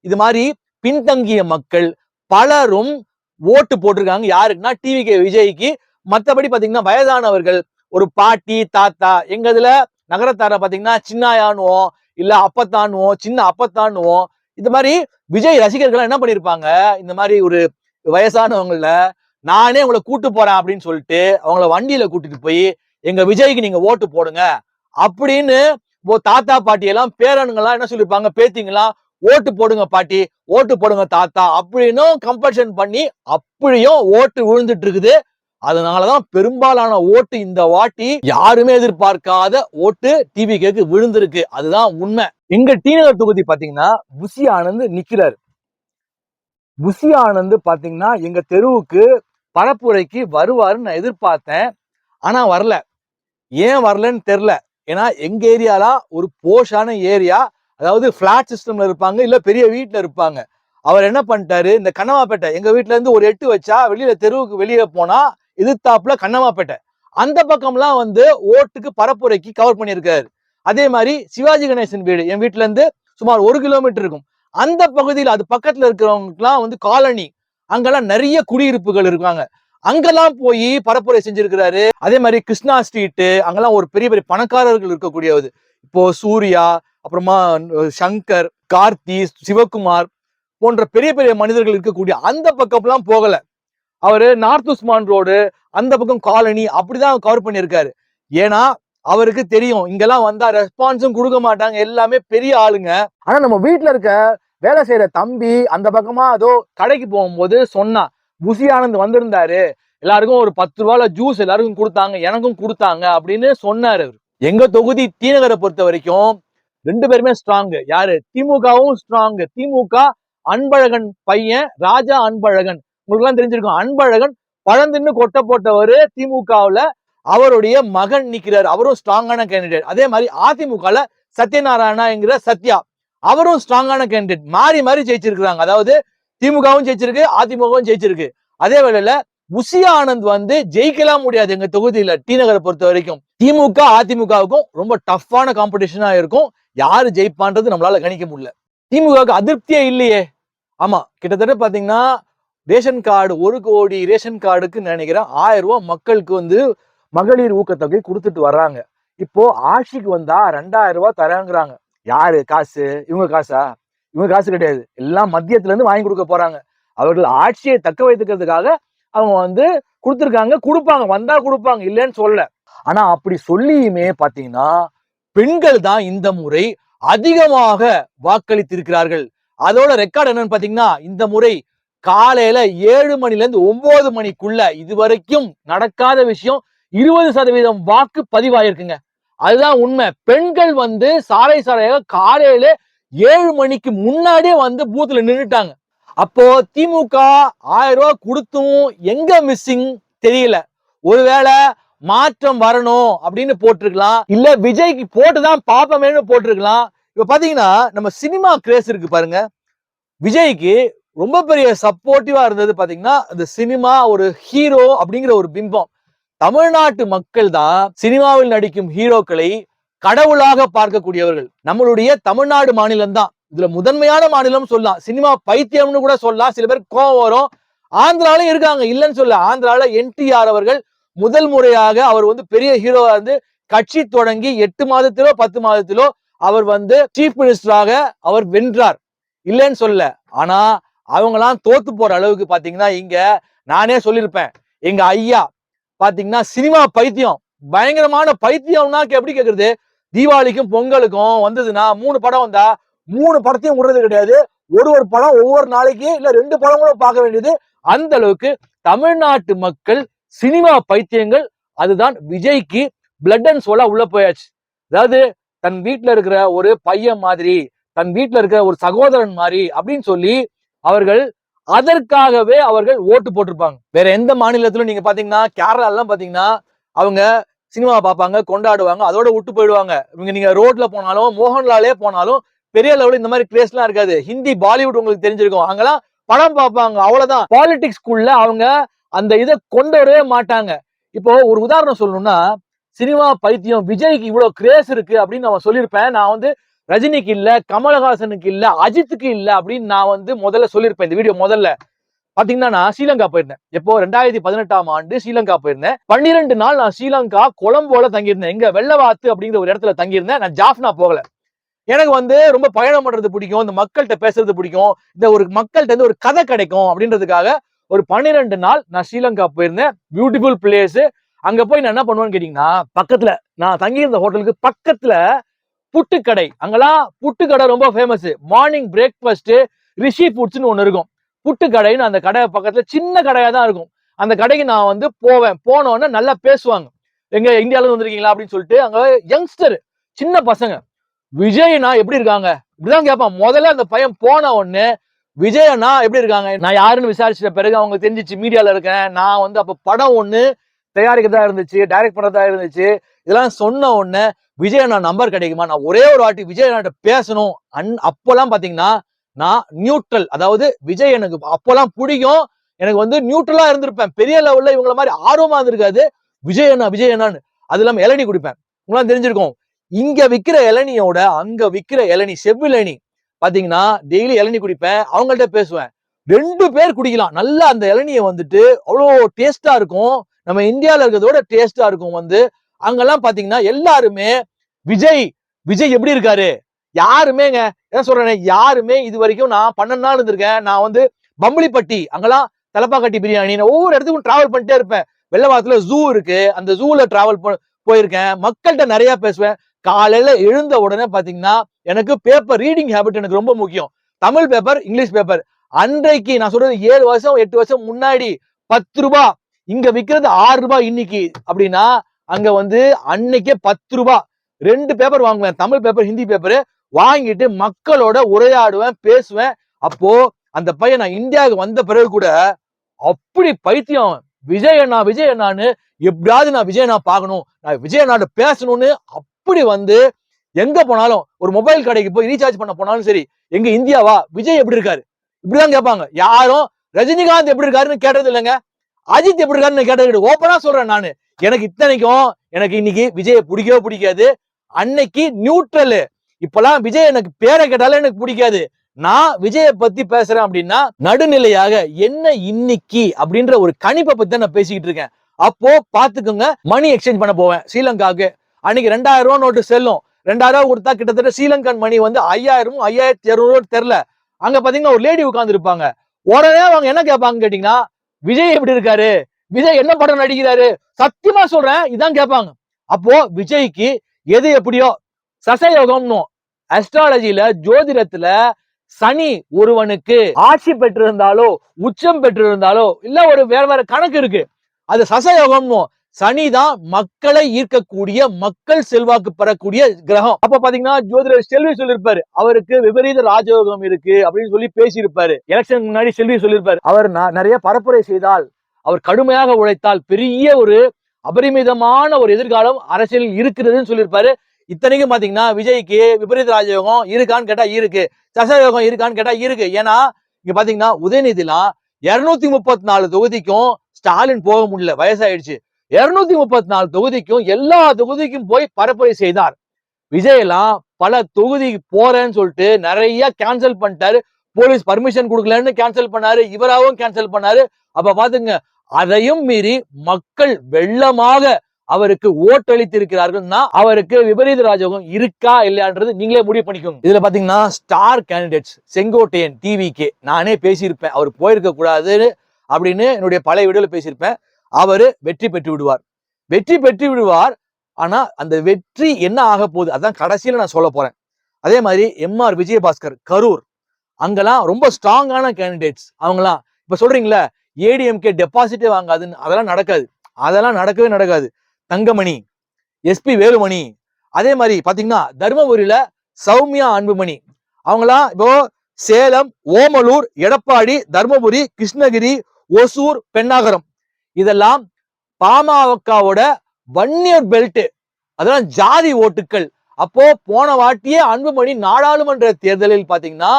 இது மாதிரி பின்தங்கிய மக்கள் பலரும் ஓட்டு போட்டிருக்காங்க. யாருக்குன்னா டிவிகே விஜய்க்கு. மத்தபடி பாத்தீங்கன்னா வயதானவர்கள், ஒரு பாட்டி தாத்தா, எங்க இதுல நகரத்தார பாத்தீங்கன்னா சின்னாயானுவோம், இல்ல அப்பத்தானுவோம், சின்ன அப்பத்தானுவோம். இந்த மாதிரி விஜய் ரசிகர்கள் என்ன பண்ணிருப்பாங்க, இந்த மாதிரி ஒரு வயசானவங்கள நானே உங்களை கூட்டு போறேன் அப்படின்னு சொல்லிட்டு அவங்கள வண்டியில கூட்டிட்டு போய் எங்க விஜய்க்கு நீங்க ஓட்டு போடுங்க அப்படின்னு தாத்தா பாட்டி எல்லாம் பேரனுங்கெல்லாம் என்ன சொல்லிருப்பாங்க, பேத்திங்கெல்லாம் ஓட்டு போடுங்க பாட்டி, ஓட்டு போடுங்க தாத்தா அப்படின்னு கம்பல்ஷன் பண்ணி அப்படியும் ஓட்டு விழுந்துட்டு இருக்குது. அதனாலதான் பெரும்பாலான ஓட்டு இந்த வாட்டி யாருமே எதிர்பார்க்காத ஓட்டு டிவிகேக்கு விழுந்திருக்கு. அதுதான் உண்மை. எங்க டிநகர் தொகுதி பாத்தீங்கன்னா புஷி ஆனந்த் நிக்கிறாரு. புஷி ஆனந்த் பாத்தீங்கன்னா எங்க தெருவுக்கு பரப்புரைக்கு வருவாருன்னு நான் எதிர்பார்த்தேன். ஆனா வரல. ஏன் வரலன்னு தெரியல. ஏன்னா எங்க ஏரியால ஒரு போஷான ஏரியா, அதாவது பிளாட் சிஸ்டம்ல இருப்பாங்க, இல்ல பெரிய வீட்டுல இருப்பாங்க. அவர் என்ன பண்ணிட்டாரு, இந்த கண்ணமாப்பேட்டை, எங்க வீட்டுல இருந்து ஒரு 8 வச்சா வெளியில தெருவுக்கு வெளியே போனா எதிர்த்தாப்புல கண்ணமாப்பேட்டை, அந்த பக்கம்லாம் ஓட்டுக்கு பரப்புரைக்கு கவர் பண்ணியிருக்காரு. அதே மாதிரி சிவாஜி கணேசன் வீடு என் வீட்டுல இருந்து சுமார் 1 கிலோமீட்டர் இருக்கும். அந்த பகுதியில் அது பக்கத்துல இருக்கிறவங்களுக்குலாம் காலனி, அங்கெல்லாம் நிறைய குடியிருப்புகள் இருக்காங்க, அங்கெல்லாம் போய் பரப்புரை செஞ்சிருக்கிறாரு. அதே மாதிரி கிருஷ்ணா ஸ்ட்ரீட், அங்கெல்லாம் ஒரு பெரிய பெரிய பணக்காரர்கள் இருக்கக்கூடியது. இப்போ சூர்யா, அப்புறமா சங்கர், கார்த்தி, சிவகுமார் போன்ற பெரிய பெரிய மனிதர்கள் இருக்கக்கூடிய அந்த பக்கம்லாம் போகல. அவரு நார்த் உஸ்மான் ரோடு, அந்த பக்கம் காலனி, அப்படிதான் கவர் பண்ணியிருக்காரு. ஏன்னா அவருக்கு தெரியும் இங்கெல்லாம் வந்தா ரெஸ்பான்ஸும் கொடுக்க மாட்டாங்க, எல்லாமே பெரிய ஆளுங்க. ஆனா நம்ம வீட்டுல இருக்க வேலை செய்யற தம்பி அந்த பக்கமா ஏதோ கடைக்கு போகும்போது சொன்னா, புஷி ஆனந்த் வந்திருந்தாரு, எல்லாருக்கும் ஒரு 10 ரூபாயில ஜூஸ் எல்லாருக்கும் கொடுத்தாங்க, எனக்கும் கொடுத்தாங்க அப்படின்னு சொன்னாரு. எங்க தொகுதி டிநகரை பொறுத்த வரைக்கும் 2 பேருமே ஸ்ட்ராங். யாரு, திமுகவும் ஸ்ட்ராங். திமுக அன்பழகன் பையன் ராஜா அன்பழகன், உங்களுக்கு எல்லாம் தெரிஞ்சிருக்கும். அன்பழகன் பழந்தின்னு கொட்ட போட்டவரு திமுகவுல, அவருடைய மகன் நிக்கிறார், அவரும் ஸ்ட்ராங்கான கேண்டிடேட். அதே மாதிரி அதிமுகல சத்யநாராயணா என்கிற சத்யா, அவரும் ஸ்ட்ராங்கான கேண்டிடேட். மாறி மாறி ஜெயிச்சிருக்காங்க. அதாவது திமுகவும் ஜெயிச்சிருக்கு, அதிமுகவும் ஜெயிச்சிருக்கு. அதே வேளையில புஷி ஆனந்த் ஜெயிக்கலாம் முடியாது எங்க தொகுதியில டிநகரை பொறுத்த வரைக்கும். திமுக அதிமுகவுக்கும் ரொம்ப டஃப்பான காம்படிஷனா இருக்கும். யாரு ஜெயிப்பான்றது நம்மளால கணிக்க முடியல. திமுகவுக்கு அதிருப்தியே இல்லையே. ஆமா, கிட்டத்தட்ட பாத்தீங்கன்னா ரேஷன் கார்டு 1 கோடி ரேஷன் கார்டுக்கு நினைக்கிறேன் 1000 ரூபாய் மக்களுக்கு மகளிர் ஊக்கத்தொகை கொடுத்துட்டு வர்றாங்க. இப்போ ஆட்சிக்கு வந்தா 2000 ரூபாய் தராங்கிறாங்க. யாரு காசு? இவங்க காசா? இவங்க காசு கிடையாது, எல்லாம் மத்தியத்துல இருந்து வாங்கி கொடுக்க போறாங்க. அவர்கள் ஆட்சியை தக்க வைத்துக்கிறதுக்காக அவங்க கொடுத்துருக்காங்க, கொடுப்பாங்க, வந்தா கொடுப்பாங்க, இல்லைன்னு சொல்ல. ஆனா அப்படி சொல்லியுமே பாத்தீங்கன்னா பெண்கள் தான் இந்த முறை அதிகமாக வாக்களித்திருக்கிறார்கள். அதோட ரெக்கார்டு என்னன்னு பாத்தீங்கன்னா இந்த முறை காலையில 7 மணில இருந்து 9 மணிக்குள்ள இதுவரைக்கும் நடக்காத விஷயம் 20% வாக்கு பதிவாயிருக்குங்க. அதுதான் உண்மை. பெண்கள் வந்து சாலை சாலையாக காலையில 7 மணிக்கு முன்னாடியே வந்து பூத்துல நின்றுட்டாங்க. அப்போ திமுக 1000 ரூபாய் கொடுத்தும் எங்க மிஸ்ஸிங் தெரியல. ஒருவேளை மாற்றம் வரணும் அப்படின்னு போட்டிருக்கலாம், இல்ல விஜய்க்கு போட்டுதான் பாப்பமேன்னு போட்டிருக்கலாம். இப்ப பாத்தீங்கன்னா நம்ம சினிமா கிரேஸ் இருக்கு பாருங்க. விஜய்க்கு ரொம்ப பெரிய சப்போர்ட்டிவா இருந்தது பாத்தீங்கன்னா இந்த சினிமா ஒரு ஹீரோ அப்படிங்கிற ஒரு பிம்பம். தமிழ்நாட்டு மக்கள் தான் சினிமாவில் நடிக்கும் ஹீரோக்களை கடவுளாக பார்க்கக்கூடியவர்கள். நம்மளுடைய தமிழ்நாடு மாநிலம் தான் இதுல முதன்மையான மாநிலம் சொல்லலாம். சினிமா பைத்தியம்னு கூட சொல்லலாம். சில பேர் கோவம் வரும். ஆந்திராலும் இருக்காங்க, இல்லைன்னு சொல்ல. ஆந்திரால என்டிஆர் அவர்கள் முதல் முறையாக அவர் வந்து பெரிய ஹீரோவா இருந்து கட்சி தொடங்கி 8 மாதத்திலோ 10 மாதத்திலோ அவர் வந்து சீஃப் மினிஸ்டராக அவர் வென்றார், இல்லைன்னு சொல்ல. ஆனா அவங்கலாம் தோத்து போற அளவுக்கு பாத்தீங்கன்னா இங்க நானே சொல்லியிருப்பேன். எங்க ஐயா பாத்தீங்கன்னா சினிமா பைத்தியம், பயங்கரமான பைத்தியம்னா எப்படி கேக்குறது? தீபாவளிக்கும் பொங்கலுக்கும் வந்ததுன்னா 3 படம் வந்தா 3 படத்தையும் விடுறது கிடையாது. ஒரு படம் ஒவ்வொரு நாளைக்கு இல்ல 2 படம் கூட பார்க்க வேண்டியது. அந்த அளவுக்கு தமிழ்நாட்டு மக்கள் சினிமா பைத்தியங்கள். அதுதான் விஜய்க்கு பிளட் அண்ட் சோலா உள்ள போயாச்சு. அதாவது தன் வீட்டுல இருக்கிற ஒரு பையன் மாதிரி, தன் வீட்டுல இருக்கிற ஒரு சகோதரன் மாதிரி அப்படின்னு சொல்லி அவர்கள் அதற்காகவே அவர்கள் ஓட்டு போட்டிருப்பாங்க. வேற எந்த மாநிலத்திலும் நீங்க பாத்தீங்கன்னா கேரளா எல்லாம் பாத்தீங்கன்னா அவங்க சினிமா பார்ப்பாங்க, கொண்டாடுவாங்க, அதோட விட்டு போயிடுவாங்க. நீங்க ரோட்ல போனாலும் மோகன்லாலே போனாலும் பெரிய லெவலில் இந்த மாதிரி கிரேஸ் எல்லாம் இருக்காது. ஹிந்தி பாலிவுட் உங்களுக்கு தெரிஞ்சிருக்கும், அங்கெல்லாம் படம் பார்ப்பாங்க, அவ்வளவுதான். பாலிடிக்ஸ்குள்ள அவங்க அந்த இதை கொண்டு வரவே மாட்டாங்க. இப்போ ஒரு உதாரணம் சொல்லணும்னா சினிமா பைத்தியம் விஜய்க்கு இவ்வளவு கிரேஸ் இருக்கு அப்படின்னு நான் சொல்லியிருப்பேன். நான் வந்து ரஜினிக்கு இல்ல, கமலஹாசனுக்கு இல்ல, அஜித்துக்கு இல்ல அப்படின்னு நான் வந்து முதல்ல சொல்லியிருப்பேன். இந்த வீடியோ முதல்ல பாத்தீங்கன்னா நான் ஸ்ரீலங்கா போயிருந்தேன். எப்போ 2018ஆம் ஆண்டு ஸ்ரீலங்கா போயிருந்தேன். 12 நாள் நான் ஸ்ரீலங்கா கொலம்போல தங்கியிருந்தேன். எங்க வெள்ளவாத்து அப்படிங்கிற ஒரு இடத்துல தங்கியிருந்தேன். நான் ஜாஃப்னா போகல. எனக்கு வந்து ரொம்ப பயணம் பண்றது பிடிக்கும், இந்த மக்கள்கிட்ட பேசுறது பிடிக்கும், இந்த ஒரு மக்கள்கிட்ட இருந்து ஒரு கதை கிடைக்கும் அப்படின்றதுக்காக ஒரு 12 நாள் நான் ஸ்ரீலங்கா போயிருந்தேன். Beautiful place. அங்க போய் நான் என்ன பண்ணுவேன்னு கேட்டீங்கன்னா, பக்கத்துல நான் தங்கியிருந்த ஹோட்டலுக்கு பக்கத்துல புட்டுக்கடை, அங்கெல்லாம் புட்டுக்கடை ரொம்ப ஃபேமஸ். மார்னிங் பிரேக்ஃபாஸ்ட் ரிஷி ஃபுட்ஸ்னு ஒண்ணு இருக்கும். புட்டுக்கடைன்னு அந்த கடை பக்கத்துல சின்ன கடையா தான் இருக்கும். அந்த கடைக்கு நான் வந்து போவேன். போனோன்னு நல்லா பேசுவாங்க. எங்க இந்தியால இருந்து வந்திருக்கீங்களா அப்படின்னு சொல்லிட்டு. அங்க யங்ஸ்டர் சின்ன பசங்க விஜய்னா எப்படி இருக்காங்க இப்படிதான் கேட்பான். முதல்ல அந்த பையன் போன உடனே விஜயண்ணா எப்படி இருக்காங்க, நான் யாருன்னு விசாரிச்சிட்ட பிறகு அவங்க தெரிஞ்சிச்சு மீடியால இருக்கேன். நான் வந்து அப்ப படம் ஒண்ணு தயாரிக்கிறதா இருந்துச்சு, டைரக்ட் பண்றதா இருந்துச்சு. இதெல்லாம் சொன்ன உடனே விஜயண்ணா நம்பர் கிடைக்குமா, நான் ஒரே ஒரு வாட்டி விஜயண்ணாட்ட பேசணும். அப்பெல்லாம் பாத்தீங்கன்னா நான் நியூட்ரல், அதாவது விஜய் எனக்கு அப்பெல்லாம் பிடிக்கும், எனக்கு வந்து நியூட்ரலா இருந்திருப்பேன். பெரிய லெவல்ல இவங்கள மாதிரி ஆர்வமா இருந்திருக்காது. விஜயண்ணா விஜயண்ணான்னு. அது இல்லாம இளநீ குடிப்பேன். உங்களாம் தெரிஞ்சிருக்கும். இங்க விக்கிற இளநியோட அங்க விக்கிற இளநீ செவ்விளநீ பாத்தீங்கன்னா டெய்லி இளநீ குடிப்பேன். அவங்கள்ட்ட பேசுவேன். 2 பேர் குடிக்கலாம். நல்லா அந்த இளநியை வந்துட்டு அவ்வளோ டேஸ்டா இருக்கும். நம்ம இந்தியால இருக்கிறதோட டேஸ்டா இருக்கும். வந்து அங்கெல்லாம் பாத்தீங்கன்னா எல்லாருமே விஜய் விஜய் எப்படி இருக்காரு, யாருமேங்க என்ன சொல்றேன், யாருமே இது வரைக்கும் நான் 12 நாள் இருந்திருக்கேன். நான் வந்து பம்பளிப்பட்டி அங்கெல்லாம் தலப்பாக்கட்டி பிரியாணி, நான் ஒவ்வொரு இடத்துக்கும் டிராவல் பண்ணிட்டே இருப்பேன். வெள்ளவாத்துல ஜூ இருக்கு, அந்த ஜூல டிராவல் போயிருக்கேன். மக்கள்கிட்ட நிறைய பேசுவேன். காலையில எழுந்த உடனே பாத்தீங்கன்னா எனக்கு பேப்பர் ரீடிங் ஹேபிட் எனக்கு ரொம்ப முக்கியம். Tamil paper, English paper. அன்றைக்கு நான் சொல்றது 7 வருஷம் 8 வருஷம் முன்னாடி 10 ரூபாய், இங்க விக்கிறது 6 ரூபாய் இன்னைக்கு அப்படின்னா அங்க வந்து அன்னைக்கே 10 ரூபாய் 2 பேப்பர் வாங்குவேன். தமிழ் பேப்பர், ஹிந்தி பேப்பர் வாங்கிட்டு மக்களோட உரையாடுவேன், பேசுவேன். அப்போ அந்த பையன் நான் இந்தியாவுக்கு வந்த பிறகு கூட அப்படி பைத்தியம் விஜய் அண்ணா விஜய் அண்ணான்னு, எப்படியாவது நான் விஜய் அண்ணா பார்க்கணும், நான் விஜய் அண்ணாட்ட பேசணும்னு அப்படி வந்து எங்க போனாலும் ஒரு மொபைல் கடைக்கு போய் ரீசார்ஜ் பண்ண போனாலும் சரி, எங்க இந்தியாவா விஜய் எப்படி இருக்காரு இப்படிதான் கேட்பாங்க. யாரும் ரஜினிகாந்த் எப்படி இருக்காருன்னு கேட்டது இல்லைங்க, அஜித் எப்படி இருக்காருன்னு கேட்டது. ஓப்பனா சொல்றேன் நானு, எனக்கு இத்தனைக்கும் எனக்கு இன்னைக்கு விஜய பிடிக்கவே பிடிக்காது. அன்னைக்கு நியூட்ரல். இப்பெல்லாம் விஜய் எனக்கு பேரை கேட்டாலும் எனக்கு பிடிக்காது. நான் விஜய பத்தி பேசுறேன் அப்படின்னா நடுநிலையாக என்ன இன்னைக்கு அப்படின்ற ஒரு கணிப்பை பத்தி நான் பேசிக்கிட்டு இருக்கேன். அப்போ பாத்துக்கோங்க, மணி எக்ஸ்சேஞ்ச் பண்ண போவேன் ஸ்ரீலங்காவுக்கு. அன்னைக்கு 2000 ரூபாய் நோட்டு செல்லும். 2000 ரூபாய் கொடுத்தா கிட்டத்தட்ட ஸ்ரீலங்கன் மணி வந்து 5000 5200 தெரியல. அங்க பாத்தீங்கன்னா ஒரு லேடி உட்கார்ந்து இருப்பாங்க. உடனே அவங்க என்ன கேட்பாங்க கேட்டீங்கன்னா, விஜய் எப்படி இருக்காரு, விஜய் என்ன படம் நடிக்கிறாரு, சத்தியமா சொல்றேன் இதான் கேட்பாங்க. அப்போ விஜய்க்கு எது எப்படியோ சசயோகம்னு அஸ்ட்ராலஜில ஜோதிடத்துல சனி ஒருவனுக்கு ஆட்சி பெற்றிருந்தாலோ உச்சம் பெற்றிருந்தாலோ இல்ல ஒரு வேற கணக்கு இருக்கு, அது சசயோகம். சனிதான் மக்களை ஈர்க்கக்கூடிய, மக்கள் செல்வாக்கு பெறக்கூடிய கிரகம். அப்ப பாத்தீங்கன்னா ஜோதிடர் செல்வி சொல்லியிருப்பாரு அவருக்கு விபரீத ராஜயோகம் இருக்கு அப்படின்னு சொல்லி பேசியிருப்பாரு. எலெக்ஷன் முன்னாடி செல்வி சொல்லியிருப்பாரு அவர் நிறைய பரப்புரை செய்தால், அவர் கடுமையாக உழைத்தால் பெரிய ஒரு அபரிமிதமான ஒரு எதிர்காலம் அரசியலில் இருக்கிறதுன்னு சொல்லியிருப்பாரு. இத்தனைக்கும் பாத்தீங்கன்னா விஜய்க்கு விபரீத ராஜயோகம் இருக்கான்னு கேட்டா இருக்கு, சசயோகம் இருக்கான்னு கேட்டா இருக்கு. ஏன்னா இங்க பாத்தீங்கன்னா உதயநிதிலாம் 234 தொகுதிக்கும் ஸ்டாலின் போக முடியல, வயசாயிடுச்சு. 234 தொகுதிக்கும் எல்லா தொகுதிக்கும் போய் பரப்புரை செய்தார். விஜய் எல்லாம் பல தொகுதிக்கு போறேன்னு சொல்லிட்டு நிறைய கேன்சல் பண்ணிட்டாரு. போலீஸ் பர்மிஷன் கொடுக்கலன்னு கேன்சல் பண்ணாரு, இவராகவும் கேன்சல் பண்ணாரு. அப்ப பாத்துங்க, அதையும் மீறி மக்கள் வெள்ளமாக அவருக்கு ஓட்டளித்திருக்கிறார்கள்னா அவருக்கு விபரீத ராஜயோகம் இருக்கா இல்லையான்றது நீங்களே முடிவு பண்ணிக்கோங்க. இதுல பாத்தீங்கன்னா ஸ்டார் கேண்டிடேட்ஸ் செங்கோட்டையன் டிவிக்கு நானே பேசியிருப்பேன், அவர் போயிருக்க கூடாது அப்படின்னு என்னுடைய பழைய வீடியோல பேசியிருப்பேன். அவரு வெற்றி பெற்று விடுவார், வெற்றி பெற்று விடுவார். ஆனா அந்த வெற்றி என்ன ஆக போகுது அதான் கடைசியில நான் சொல்ல போறேன். அதே மாதிரி எம்ஆர் விஜயபாஸ்கர் கரூர், அங்கெல்லாம் ரொம்ப ஸ்ட்ராங்கான கேண்டிடேட்ஸ். அவங்கலாம் இப்ப சொல்றீங்களா ஏடிஎம்கே டெபாசிட்டே வாங்காதுன்னு, அதெல்லாம் நடக்காது, அதெல்லாம் நடக்கவே நடக்காது. தங்கமணி, எஸ்பி வேலுமணி, அதே மாதிரி பாத்தீங்கன்னா தர்மபுரியில சௌமியா அன்புமணி, அவங்களாம் இப்போ சேலம், ஓமலூர், எடப்பாடி, தர்மபுரி, கிருஷ்ணகிரி, ஒசூர், பெண்ணாகரம், இதெல்லாம் பாமகவோட வன்னியர் பெல்ட், அதெல்லாம் ஜாதி ஓட்டுக்கள். அப்போ போன வாட்டியே அன்புமணி நாடாளுமன்ற தேர்தலில் பாத்தீங்கன்னா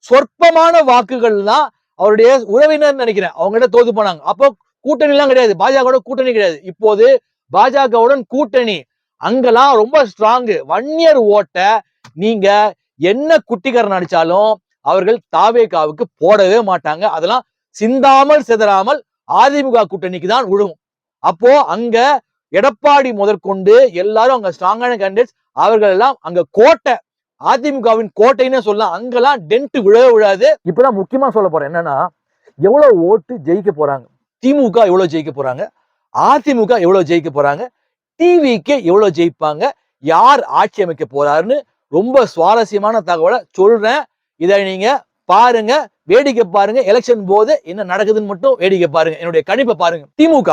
சொற்பமான வாக்குகள் தான் அவருடைய உறவினர் நினைக்கிறேன் அவங்ககிட்ட தோத்து போனாங்க. அப்போ கூட்டணி எல்லாம் கிடையாது, பாஜக கூட்டணி கிடையாது. இப்போது பாஜகவுடன் கூட்டணி, அங்கெல்லாம் ரொம்ப ஸ்ட்ராங். வன்னியர் ஓட்ட நீங்க என்ன குட்டிகரன் அடிச்சாலும் அவர்கள் தாவேகாவுக்கு போடவே மாட்டாங்க. அதெல்லாம் சிந்தாமல் சிதறாமல் அதிமுக கூட்டணிக்கு தான் விழுவும். அப்போ அங்க எடப்பாடி முதற்கொண்டு எல்லாரும் அங்க ஸ்ட்ராங்கான கேண்டிடேட்ஸ், அவர்கள் எல்லாம் அங்க கோட்டை, அதிமுகவின் கோட்டைன்னு சொல்லலாம். அங்கெல்லாம் டென்ட் விழவே விழாது. இப்பதான் முக்கியமா சொல்ல போறேன் என்னன்னா, எவ்வளவு ஓட்டு ஜெயிக்க போறாங்க, திமுக எவ்வளவு ஜெயிக்க போறாங்க, அதிமுக எவ்வளவு ஜெயிக்க போறாங்க, டிவிக்கு எவ்வளவு ஜெயிப்பாங்க, யார் ஆட்சி அமைக்க போறாருன்னு ரொம்ப சுவாரஸ்யமான தகவலை சொல்றேன். இதை நீங்க பாருங்க, வேடிக்கை பாருங்க. எலெக்ஷன் போது என்ன நடக்குதுன்னு மட்டும் வேடிக்கை பாருங்க, என்னுடைய கணிப்பை பாருங்க. திமுக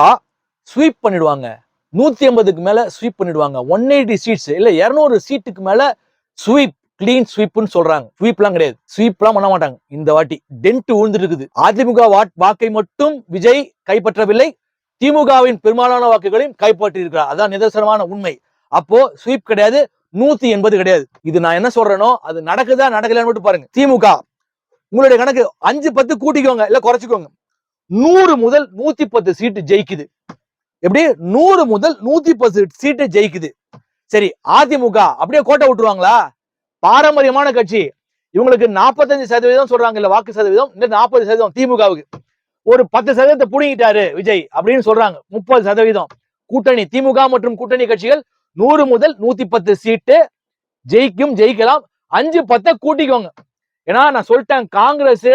ஸ்வீப் பண்ணிடுவாங்க, 150க்கு மேல ஸ்வீப் பண்ணிடுவாங்க. 180 சீட்ஸ் இல்ல 200 சீட்டுக்கு மேல ஸ்வீப், கிளீன் ஸ்வீப்னு சொல்றாங்க. ஸ்வீப்லாம் கிடையாது, ஸ்வீப்லாம் பண்ண மாட்டாங்க. இந்த வாட்டி டென்ட் விழுந்துட்டு இருக்குது. அதிமுக வாக்கை மட்டும் விஜய் கைப்பற்றவில்லை, திமுகவின் பெரும்பாலான வாக்குகளையும் கைப்பற்றி இருக்கிறார். அதான் நிதர்சனமான உண்மை. அப்போ ஸ்வீப் கிடையாது, 180 கிடையாது. இது நான் என்ன சொல்றேனோ அது நடக்குதா நடக்கலன்னு மட்டும் பாருங்க. திமுக உங்களுடைய கணக்கு 5-10 கூட்டிக்கோங்க இல்ல குறைச்சிக்கோங்க, 100 முதல் 110 சீட்டு ஜெயிக்குது. எப்படி 100 முதல் 110 சீட்டு ஜெயிக்குது. சரி, அதிமுக அப்படியே கோட்டை விட்டுருவாங்களா? பாரம்பரியமான கட்சி, இவங்களுக்கு 45% சொல்றாங்க இல்ல வாக்கு சதவீதம், இந்த 40% திமுகவுக்கு. ஒரு 10% புடிங்கிட்டாரு விஜய் அப்படின்னு சொல்றாங்க. 30% கூட்டணி திமுக மற்றும் கூட்டணி கட்சிகள் 100 முதல் 110 சீட்டு ஜெயிக்கும், ஜெயிக்கலாம். 5-10 கூட்டிக்கோங்க. ஏன்னா நான் சொல்லிட்டேன், காங்கிரஸ்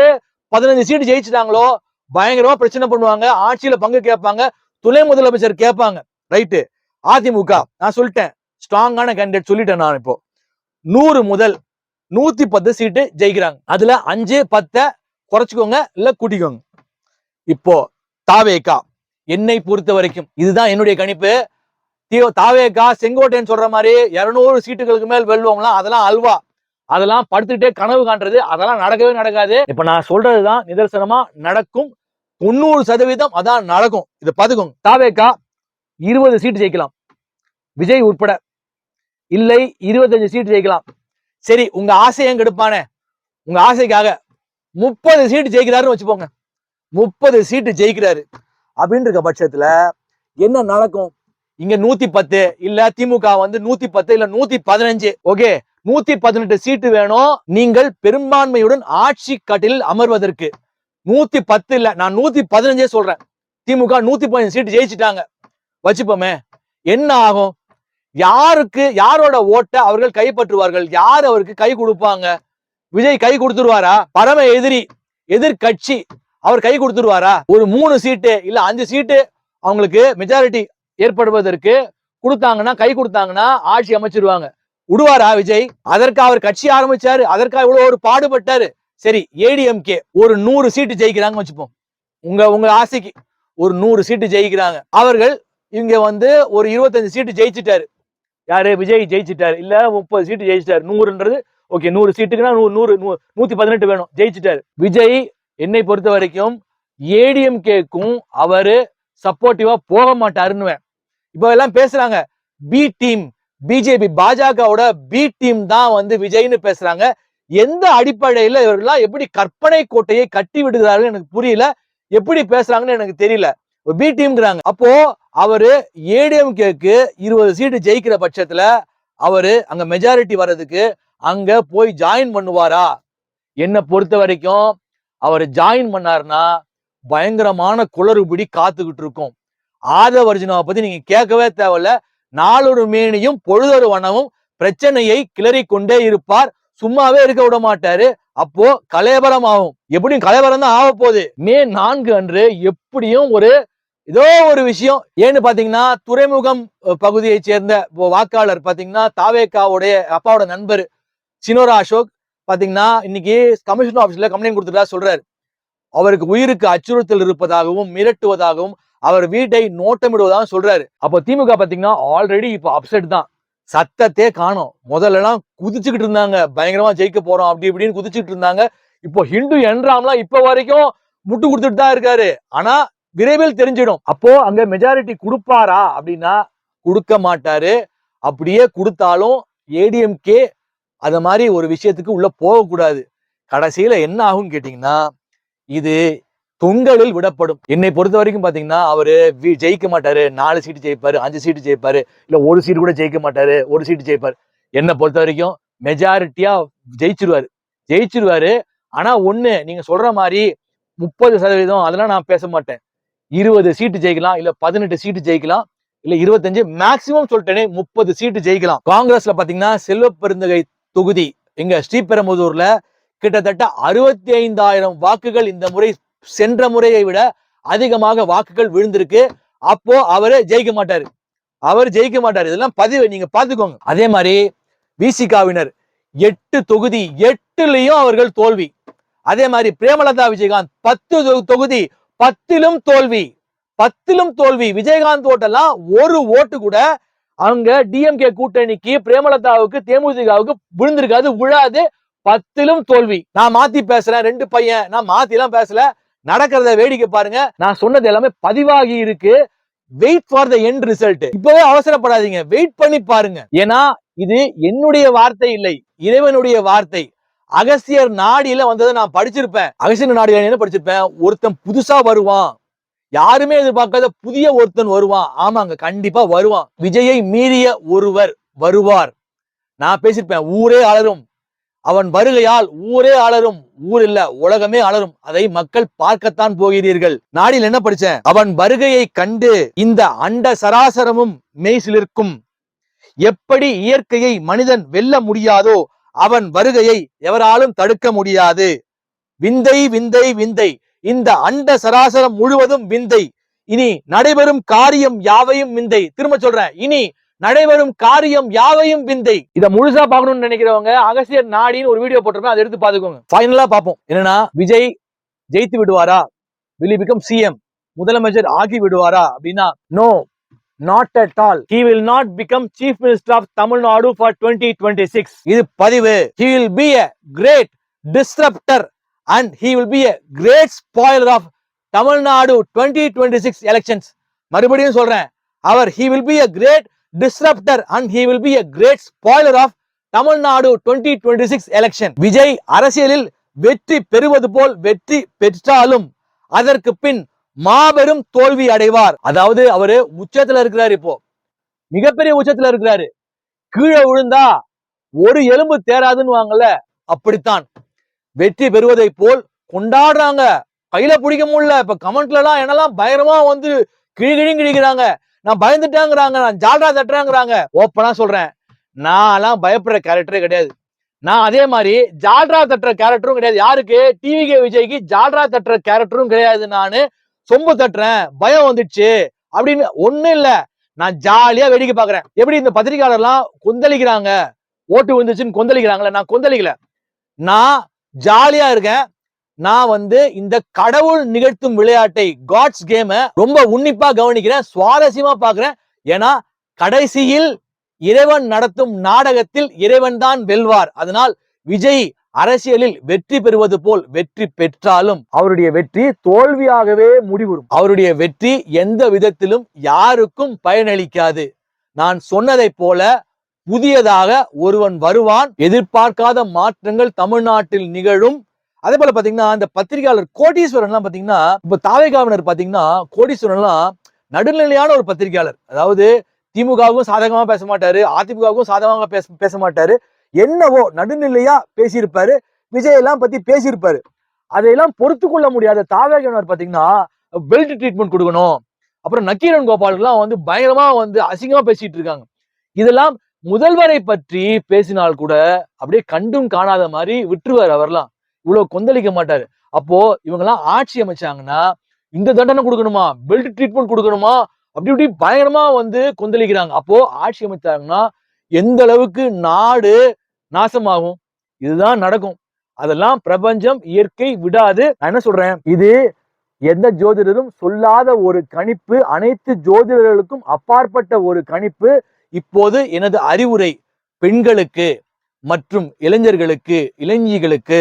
15 சீட்டு ஜெயிச்சுட்டாங்களோ பயங்கரமா பிரச்சனை பண்ணுவாங்க, ஆட்சியில பங்கு கேட்பாங்க, துணை முதலமைச்சர் கேட்பாங்க. ரைட்டு. அதிமுக நான் சொல்லிட்டேன், ஸ்ட்ராங்கான கேண்டிடேட் சொல்லிட்டேன் நான். இப்போ 100 முதல் 110 சீட்டு ஜெயிக்கிறாங்க. அதுல 5-10 குறைச்சிக்கோங்க இல்ல கூட்டிக்கோங்க. இப்போ தாவேகா, என்னை பொறுத்த வரைக்கும் இதுதான் என்னுடைய கணிப்பு. தாவேகா செங்கோட்டையன் சொல்ற மாதிரி 200 சீட்டுகளுக்கு மேல் வெல்லுவோம்லாம், அதெல்லாம் அல்வா, அதெல்லாம் படுத்துட்டே கனவு காண்றது, அதெல்லாம் நடக்கவே நடக்காது. இப்ப நான் சொல்றதுதான் நிதர்சனமா நடக்கும். 90% அதான் நடக்கும். இதை பாத்துக்கோங்க. தாவேகா 20 சீட்டு ஜெயிக்கலாம், விஜய் உட்பட. இல்லை 25 சீட்டு ஜெயிக்கலாம். சரி, உங்க ஆசையை கெடுப்பானே, உங்க ஆசைக்காக 30 சீட்டு ஜெயிக்கிறாருன்னு வச்சுப்போங்க. 30 சீட்டு ஜெயிக்கிறாரு அப்படின்னு இருக்க பட்சத்துல என்ன நடக்கும்? இங்க 110 இல்ல திமுக 110 இல்ல 115. ஓகே, 118 சீட்டு வேணும் நீங்கள் பெரும்பான்மையுடன் ஆட்சி கட்டிலில் அமர்வதற்கு. 110 இல்ல, நான் 115 சொல்றேன். திமுக 115 சீட்டு ஜெயிச்சுட்டாங்க வச்சுப்போமே, என்ன ஆகும்? யாருக்கு யாரோட ஓட்ட அவர்கள் கைப்பற்றுவார்கள்? யார் அவருக்கு கை கொடுப்பாங்க? விஜய் கை கொடுத்துருவாரா? பரம எதிரி, எதிர்கட்சி, அவர் கை கொடுத்துருவாரா? ஒரு 3 சீட்டு இல்ல 5 சீட்டு அவங்களுக்கு மெஜாரிட்டி ஏற்படுவதற்கு கொடுத்தாங்கன்னா, கை கொடுத்தாங்கன்னா ஆட்சி அமைச்சிருவாங்க. விடுவாரா விஜய்? அதற்கு அவர் கட்சி ஆரம்பிச்சாரு, அதற்காக இவ்வளவு ஒரு பாடுபட்டாரு. சரி, ஏடிஎம்கே ஒரு 100 சீட்டு ஜெயிக்கிறாங்க வச்சுப்போம். உங்க ஆசைக்கு ஒரு 100 சீட்டு ஜெயிக்கிறாங்க. அவர்கள் இங்க வந்து ஒரு 25 சீட்டு ஜெயிச்சிட்டாரு. யாரு? விஜய் ஜெயிச்சிட்டாரு. இல்ல 30 சீட்டு ஜெயிச்சிட்டாரு. 100ன்றது ஓகே, 100 சீட்டுக்குன்னா 118 வேணும். ஜெயிச்சிட்டாரு விஜய். என்னை பொறுத்த வரைக்கும் ஏடிஎம்கேக்கும் அவரு சப்போர்ட்டிவா போக மாட்டாருன்னு. இப்ப எல்லாம் பேசுறாங்க பி டீம், பிஜேபி பாஜகவோட பி டீம் தான் வந்து விஜய்னு பேசுறாங்க. எந்த அடிப்படையில இவர்கள்லாம் எப்படி கற்பனை கோட்டையை கட்டி விடுகிறார்கள் எனக்கு புரியல. எப்படி பேசுறாங்கன்னு எனக்கு தெரியல. பி டீம்ங்கிறாங்க. அப்போ அவரு ஏடிஎம்கேக்கு 20 சீட்டு ஜெயிக்கிற பட்சத்துல அவரு அங்க மெஜாரிட்டி வர்றதுக்கு அங்க போய் ஜாயின் பண்ணுவாரா? என்னை பொறுத்த வரைக்கும் அவர் ஜாயின் பண்ணாருன்னா பயங்கரமான குளறுபடி காத்துக்கிட்டு இருக்கும். ஆதவ அர்ஜுனாவை பத்தி நீங்க கேட்கவே தேவையில்ல. நாளொரு மேனியும் பொழுதொரு வனமும் பிரச்சனையை கிளறி கொண்டே இருப்பார். சும்மாவே இருக்க விட மாட்டாரு. அப்போ கலேபரம் ஆகும். எப்படியும் கலேபரம் தான் ஆக போகுது. மே 4 அன்று எப்படியும் ஏதோ ஒரு விஷயம். ஏன்னு பாத்தீங்கன்னா துறைமுகம் பகுதியை சேர்ந்த வாக்காளர் பாத்தீங்கன்னா தாவேகாவுடைய அப்பாவோட நண்பர் சினோரா அசோக் பாத்தீங்கன்னா இன்னைக்கு கமிஷன் ஆபீஸ்ல கம்ப்ளைண்ட் கொடுத்துட்டா சொல்றாரு. அவருக்கு உயிருக்கு அச்சுறுத்தல் இருப்பதாகவும் மிரட்டுவதாகவும் அவர் வீட்டை நோட்டமிடுவதாகவும் சொல்றாரு. அப்போ திமுக பாத்தீங்கன்னா ஆல்ரெடி இப்போ அப்செட் தான். சத்தத்தே காணோம். முதல்ல எல்லாம் குதிச்சுக்கிட்டு இருந்தாங்க, பயங்கரமா ஜெயிக்க போறோம் அப்படி இப்படின்னு குதிச்சுட்டு இருந்தாங்க. இப்போ ஹிந்து என்றாம்லாம் இப்ப வரைக்கும் முட்டு கொடுத்துட்டு தான் இருக்காரு. ஆனா விரைவில் தெரிஞ்சிடும். அப்போ அங்க மெஜாரிட்டி கொடுப்பாரா அப்படின்னா கொடுக்க மாட்டாரு. அப்படியே கொடுத்தாலும் ஏடிஎம்கே அத மாதிரி ஒரு விஷயத்துக்கு உள்ள போகக்கூடாது. கடைசியில என்ன ஆகும் கேட்டீங்கன்னா இது தொங்கலில் விடப்படும். என்னை பொறுத்த வரைக்கும் பாத்தீங்கன்னா அவரு ஜெயிக்க மாட்டாரு. 4 சீட்டு ஜெயிப்பாரு, 5 சீட்டு ஜெயிப்பாரு, இல்ல 1 சீட்டு கூட ஜெயிக்க மாட்டாரு, 1 சீட்டு ஜெயிப்பாரு. என்னை பொறுத்த வரைக்கும் மெஜாரிட்டியா ஜெயிச்சிருவாரு. ஆனா ஒண்ணு நீங்க சொல்ற மாதிரி 30% அதெல்லாம் நான் பேச மாட்டேன். 20 சீட்டு ஜெயிக்கலாம், இல்ல 18 சீட்டு ஜெயிக்கலாம், இல்ல 25, மேக்சிமம் சொல்லிட்டேனே 30 சீட்டு ஜெயிக்கலாம். காங்கிரஸ்ல பாத்தீங்கன்னா செல்வ பெருந்தகை தொகுதி எங்க ஸ்ரீபெரும்புதூர்ல கிட்டத்தட்ட 65,000 வாக்குகள் இந்த முறை சென்ற முறையை விட அதிகமாக வாக்குகள் விழுந்திருக்கு. அப்போ அவரு ஜெயிக்க மாட்டாரு. இதெல்லாம் பதிவு நீங்க பாத்துக்கோங்க. அதே மாதிரி விசிகாவினர் 8 தொகுதி 8லயும் அவர்கள் தோல்வி. அதே மாதிரி பிரேமலதா விஜயகாந்த் 10 தொகுதி 10லும் தோல்வி. விஜயகாந்த் ஓட்டெல்லாம் ஒரு ஓட்டு கூட அவங்க டிஎம்கே கூட்டணிக்கு பிரேமலதாவுக்கு தேமுதிகவுக்கு விழுந்திருக்காது, விழாது. 10லும் தோல்வி. நான் மாத்தி பேசுறேன், 2 பையன். நான் மாத்தி எல்லாம் பேசல, நடக்கிறத வேடிக்கை பாருங்க. நான் சொன்னது எல்லாமே பதிவாகி இருக்கு. Wait for the end result. இப்பவே அவசரப்படாதீங்க, வெயிட் பண்ணி பாருங்க. ஏன்னா இது என்னுடைய வார்த்தை இல்லை, இறைவனுடைய வார்த்தை. அகஸ்தியர் நாடியில வந்ததை நான் படிச்சிருப்பேன். அகஸ்தியர் நாடியில என்ன படிச்சிருப்பேன்? ஒருத்தன் புதுசா வருவான், யாருமே எதிர்பார்க்காத புதிய ஒருத்தன் வருவான். ஆமாங்க, கண்டிப்பா வருவான். விஜயை மீறிய ஒருவர் வருவார். நான் பேசிருப்பேன், ஊரே அலரும், அவன் வருகையால் ஊரே அலரும். ஊர் இல்ல, உலகமே அலரும். அதை மக்கள் பார்க்கத்தான் போகிறீர்கள். நாடில் என்ன படிச்சேன்? அவன் வருகையை கண்டு இந்த அண்ட சராசரமும் மெய்சிலிருக்கும். எப்படி இயற்கையை மனிதன் வெல்ல முடியாதோ அவன் வருகையை எவராலும் தடுக்க முடியாது. விந்தை விந்தை விந்தை, இந்த அண்ட சராசரம் முழுவதும் விந்தை. இனி நடைபெறும் காரியம் யாவையும் விந்தை. திரும்ப சொல்றேன், இனி நடைபெறும் காரியம் யாவையும் விந்தை. இத முழுசா பார்க்கணும்னு நினைக்கிறவங்க அகஸ்தியர் நாடின்னு ஒரு வீடியோ போட்டிருப்பேன், அதை எடுத்து பாத்துக்கோங்க. ஃபைனலா பார்ப்போம். என்னன்னா, விஜய் ஜெயித்து விடுவாரா? will he become CM? முதலமைச்சர் ஆகி விடுவாரா அப்படின்னா no, not at all. He will not become Chief Minister of Tamil Nadu for 2026. இது பதிவு. He will be a great disruptor and he will be a great spoiler of Tamil Nadu 2026 elections. மறுபடியும் சொல்றேன், அவர் he will be a great disruptor and he will be a great spoiler of Tamil Nadu 2026 election. Vijay அரசியலில் வெற்றி பெறுவது போல் வெற்றி பெற்றாலும் அதற்கு பின் மாபெரும் தோல்வி அடைவார். அதாவது அவரு உச்சத்துல இருக்கிறாரு, இப்போ மிகப்பெரிய உச்சத்துல இருக்கிறாரு. கீழே விழுந்தா ஒரு எலும்பு தேராதுன்னு வாங்கல, அப்படித்தான். வெற்றி பெறுவதை போல் கொண்டாடுறாங்க, கையில பிடிக்க முடியல. இப்ப கமெண்ட்ல எல்லாம் என்னெல்லாம் பயங்கரமா வந்து கிழிக்கிறாங்க. நான் பயந்துட்டாங்கிறாங்க, நான் ஜால்ரா தட்டுறாங்கிறாங்க. ஓப்பனா சொல்றேன், நான் எல்லாம் பயப்படுற கேரக்டரே கிடையாது. நான் அதே மாதிரி ஜால்ரா தட்டுற கேரக்டரும் கிடையாது. யாருக்கு? டிவிகே விஜய்க்கு ஜால்ரா தட்டுற கேரக்டரும் கிடையாது. நானு சொம்பு தட்டுறேன், பயம் வந்துடுச்சு அப்படின்னு ஒண்ணும் இல்ல. நான் ஜாலியா வேடிக்கை பாக்குறேன். எப்படி இந்த பத்திரிகையாளர்லாம் கொந்தளிக்கிறாங்க, ஓட்டு வந்துச்சுன்னு கொந்தளிக்கிறாங்களே, நான் கொந்தளிக்கல. நான் ஜாலியா இருக்கேன். நான் இந்த கடவுள் நிகழ்த்தும் விளையாட்டை காட்ஸ் கேம ரொம்ப உன்னிப்பா கவனிக்கிறேன், சுவாரஸ்யமா பாக்குறேன். ஏன்னா கடைசியில் இறைவன் நடத்தும் நாடகத்தில் இறைவன் தான் வெல்வார். அதனால் விஜய் அரசியலில் வெற்றி பெறுவது போல் வெற்றி பெற்றாலும் அவருடைய வெற்றி தோல்வியாகவே முடிவுறும். அவருடைய வெற்றி எந்த விதத்திலும் யாருக்கும் பயனளிக்காது. நான் சொன்னதை போல புதியதாக ஒருவன் வருவான். எதிர்பார்க்காத மாற்றங்கள் தமிழ்நாட்டில் நிகழும். அதே போல பாத்தீங்கன்னா இந்த பத்திரிகையாளர் கோடீஸ்வரன் எல்லாம் பாத்தீங்கன்னா, இப்ப தாவேகாவினர் பாத்தீங்கன்னா கோடீஸ்வரன் எல்லாம் நடுநிலையான ஒரு பத்திரிகையாளர். அதாவது திமுகவுக்கும் சாதகமா பேச மாட்டாரு, அதிமுகவுக்கும் சாதகமா பேச மாட்டாரு. என்னவோ நடுநிலையா பேசியிருப்பாரு. விஜய் எல்லாம் பத்தி பேசியிருப்பாரு. அதையெல்லாம் பொறுத்து கொள்ள முடியாத தாவேகாவினர் பாத்தீங்கன்னா பெல்ட் ட்ரீட்மெண்ட் கொடுக்கணும், அப்புறம் நக்கீரன் கோபாலுக்கு பயங்கரமா அசிங்கமா பேசிட்டு இருக்காங்க. இதெல்லாம் முதல்வரை பற்றி பேசினால் கூட அப்படியே கண்டும் காணாத மாதிரி விட்டுருவாரு. அவர்லாம் இவ்வளவு கொந்தளிக்க மாட்டாரு. அப்போ இவங்க எல்லாம் ஆட்சி அமைச்சாங்கன்னா இந்த தண்டனை கொடுக்கணுமா, பெல்ட் ட்ரீட்மெண்ட் கொடுக்கணுமா, அப்படி இப்படி பயங்கரமா கொந்தளிக்கிறாங்க. அப்போ ஆட்சி அமைச்சாங்கன்னா எந்த அளவுக்கு நாடு நாசமாகும், இதுதான் நடக்கும். அதெல்லாம் பிரபஞ்சம் இயற்கை விடாது. நான் என்ன சொல்றேன், இது எந்த ஜோதிடரும் சொல்லாத ஒரு கணிப்பு, அனைத்து ஜோதிடர்களுக்கும் அப்பாற்பட்ட ஒரு கணிப்பு. இப்போது எனது அறிவுரை பெண்களுக்கு மற்றும் இளைஞர்களுக்கு, இளைஞிகளுக்கு,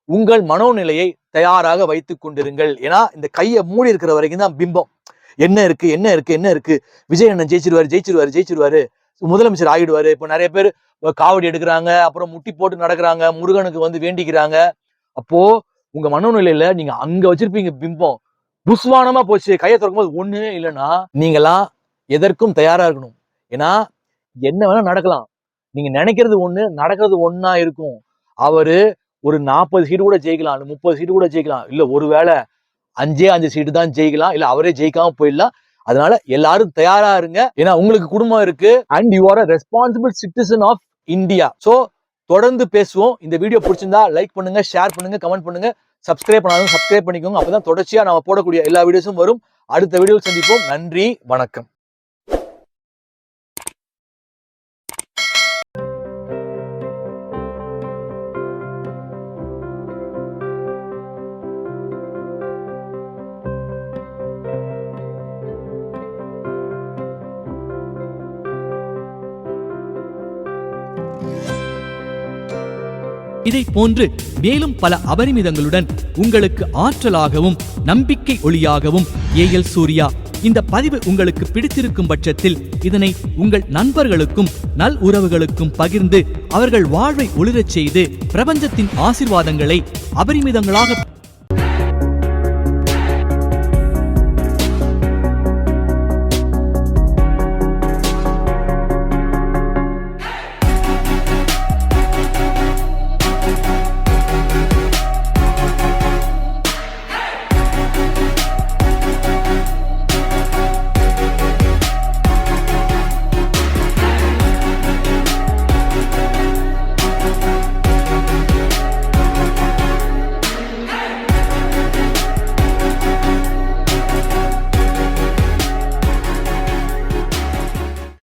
உங்கள் மனோநிலையை தயாராக வைத்துக் கொண்டிருங்கள். ஏன்னா இந்த கையை மூடி இருக்கிற வரைக்கும் தான் பிம்பம். என்ன இருக்கு என்ன இருக்கு என்ன இருக்கு, விஜய் அண்ணன் ஜெயிச்சிருவாரு, முதலமைச்சர் ஆகிடுவாரு. இப்ப நிறைய பேர் காவடி எடுக்கிறாங்க, அப்புறம் முட்டி போட்டு நடக்கிறாங்க, முருகனுக்கு வேண்டிக்கிறாங்க. அப்போ உங்க மனோநிலையில நீங்க அங்க வச்சிருப்பீங்க பிம்பம், புஸ்வானமா போச்சு. கையை திறக்கும் போது ஒண்ணு இல்லைன்னா நீங்களாம் எதற்கும் தயாரா இருக்கணும். ஏன்னா என்ன வேணா நடக்கலாம். நீங்க நினைக்கிறது ஒண்ணு, நடக்கிறது ஒன்னா இருக்கும். அவரு ஒரு 40 சீட்டு கூட ஜெயிக்கலாம், 30 சீட்டு கூட ஜெயிக்கலாம், இல்ல ஒருவேளை 5 சீட்டு தான் ஜெயிக்கலாம், இல்ல அவரே ஜெயிக்காம போயிடலாம். அதனால எல்லாரும் தயாரா இருங்க. ஏன்னா உங்களுக்கு குடும்பம் இருக்கு, and you are a responsible citizen of India. So தொடர்ந்து பேசுவோம். இந்த வீடியோ பிடிச்சிருந்தா லைக் பண்ணுங்க, ஷேர் பண்ணுங்க, கமெண்ட் பண்ணுங்க. சப்ஸ்கிரைப் பண்ணாலும் சப்ஸ்கிரைப் பண்ணிக்கோங்க. அப்பதான் தொடர்ச்சியா நம்ம போடக்கூடிய எல்லா வீடியோஸும் வரும். அடுத்த வீடியோவில் சந்திப்போம். நன்றி, வணக்கம். இதை போன்று மேலும் பல அபரிமிதங்களுடன் உங்களுக்கு ஆற்றலாகவும் நம்பிக்கை ஒளியாகவும் ஏஎல் சூர்யா. இந்த பதிவு உங்களுக்கு பிடித்திருக்கும் பட்சத்தில் இதனை உங்கள் நண்பர்களுக்கும் நல் உறவுகளுக்கும் பகிர்ந்து அவர்கள் வாழ்வை ஒளிரச் செய்து பிரபஞ்சத்தின் ஆசீர்வாதங்களை அபரிமிதங்களாக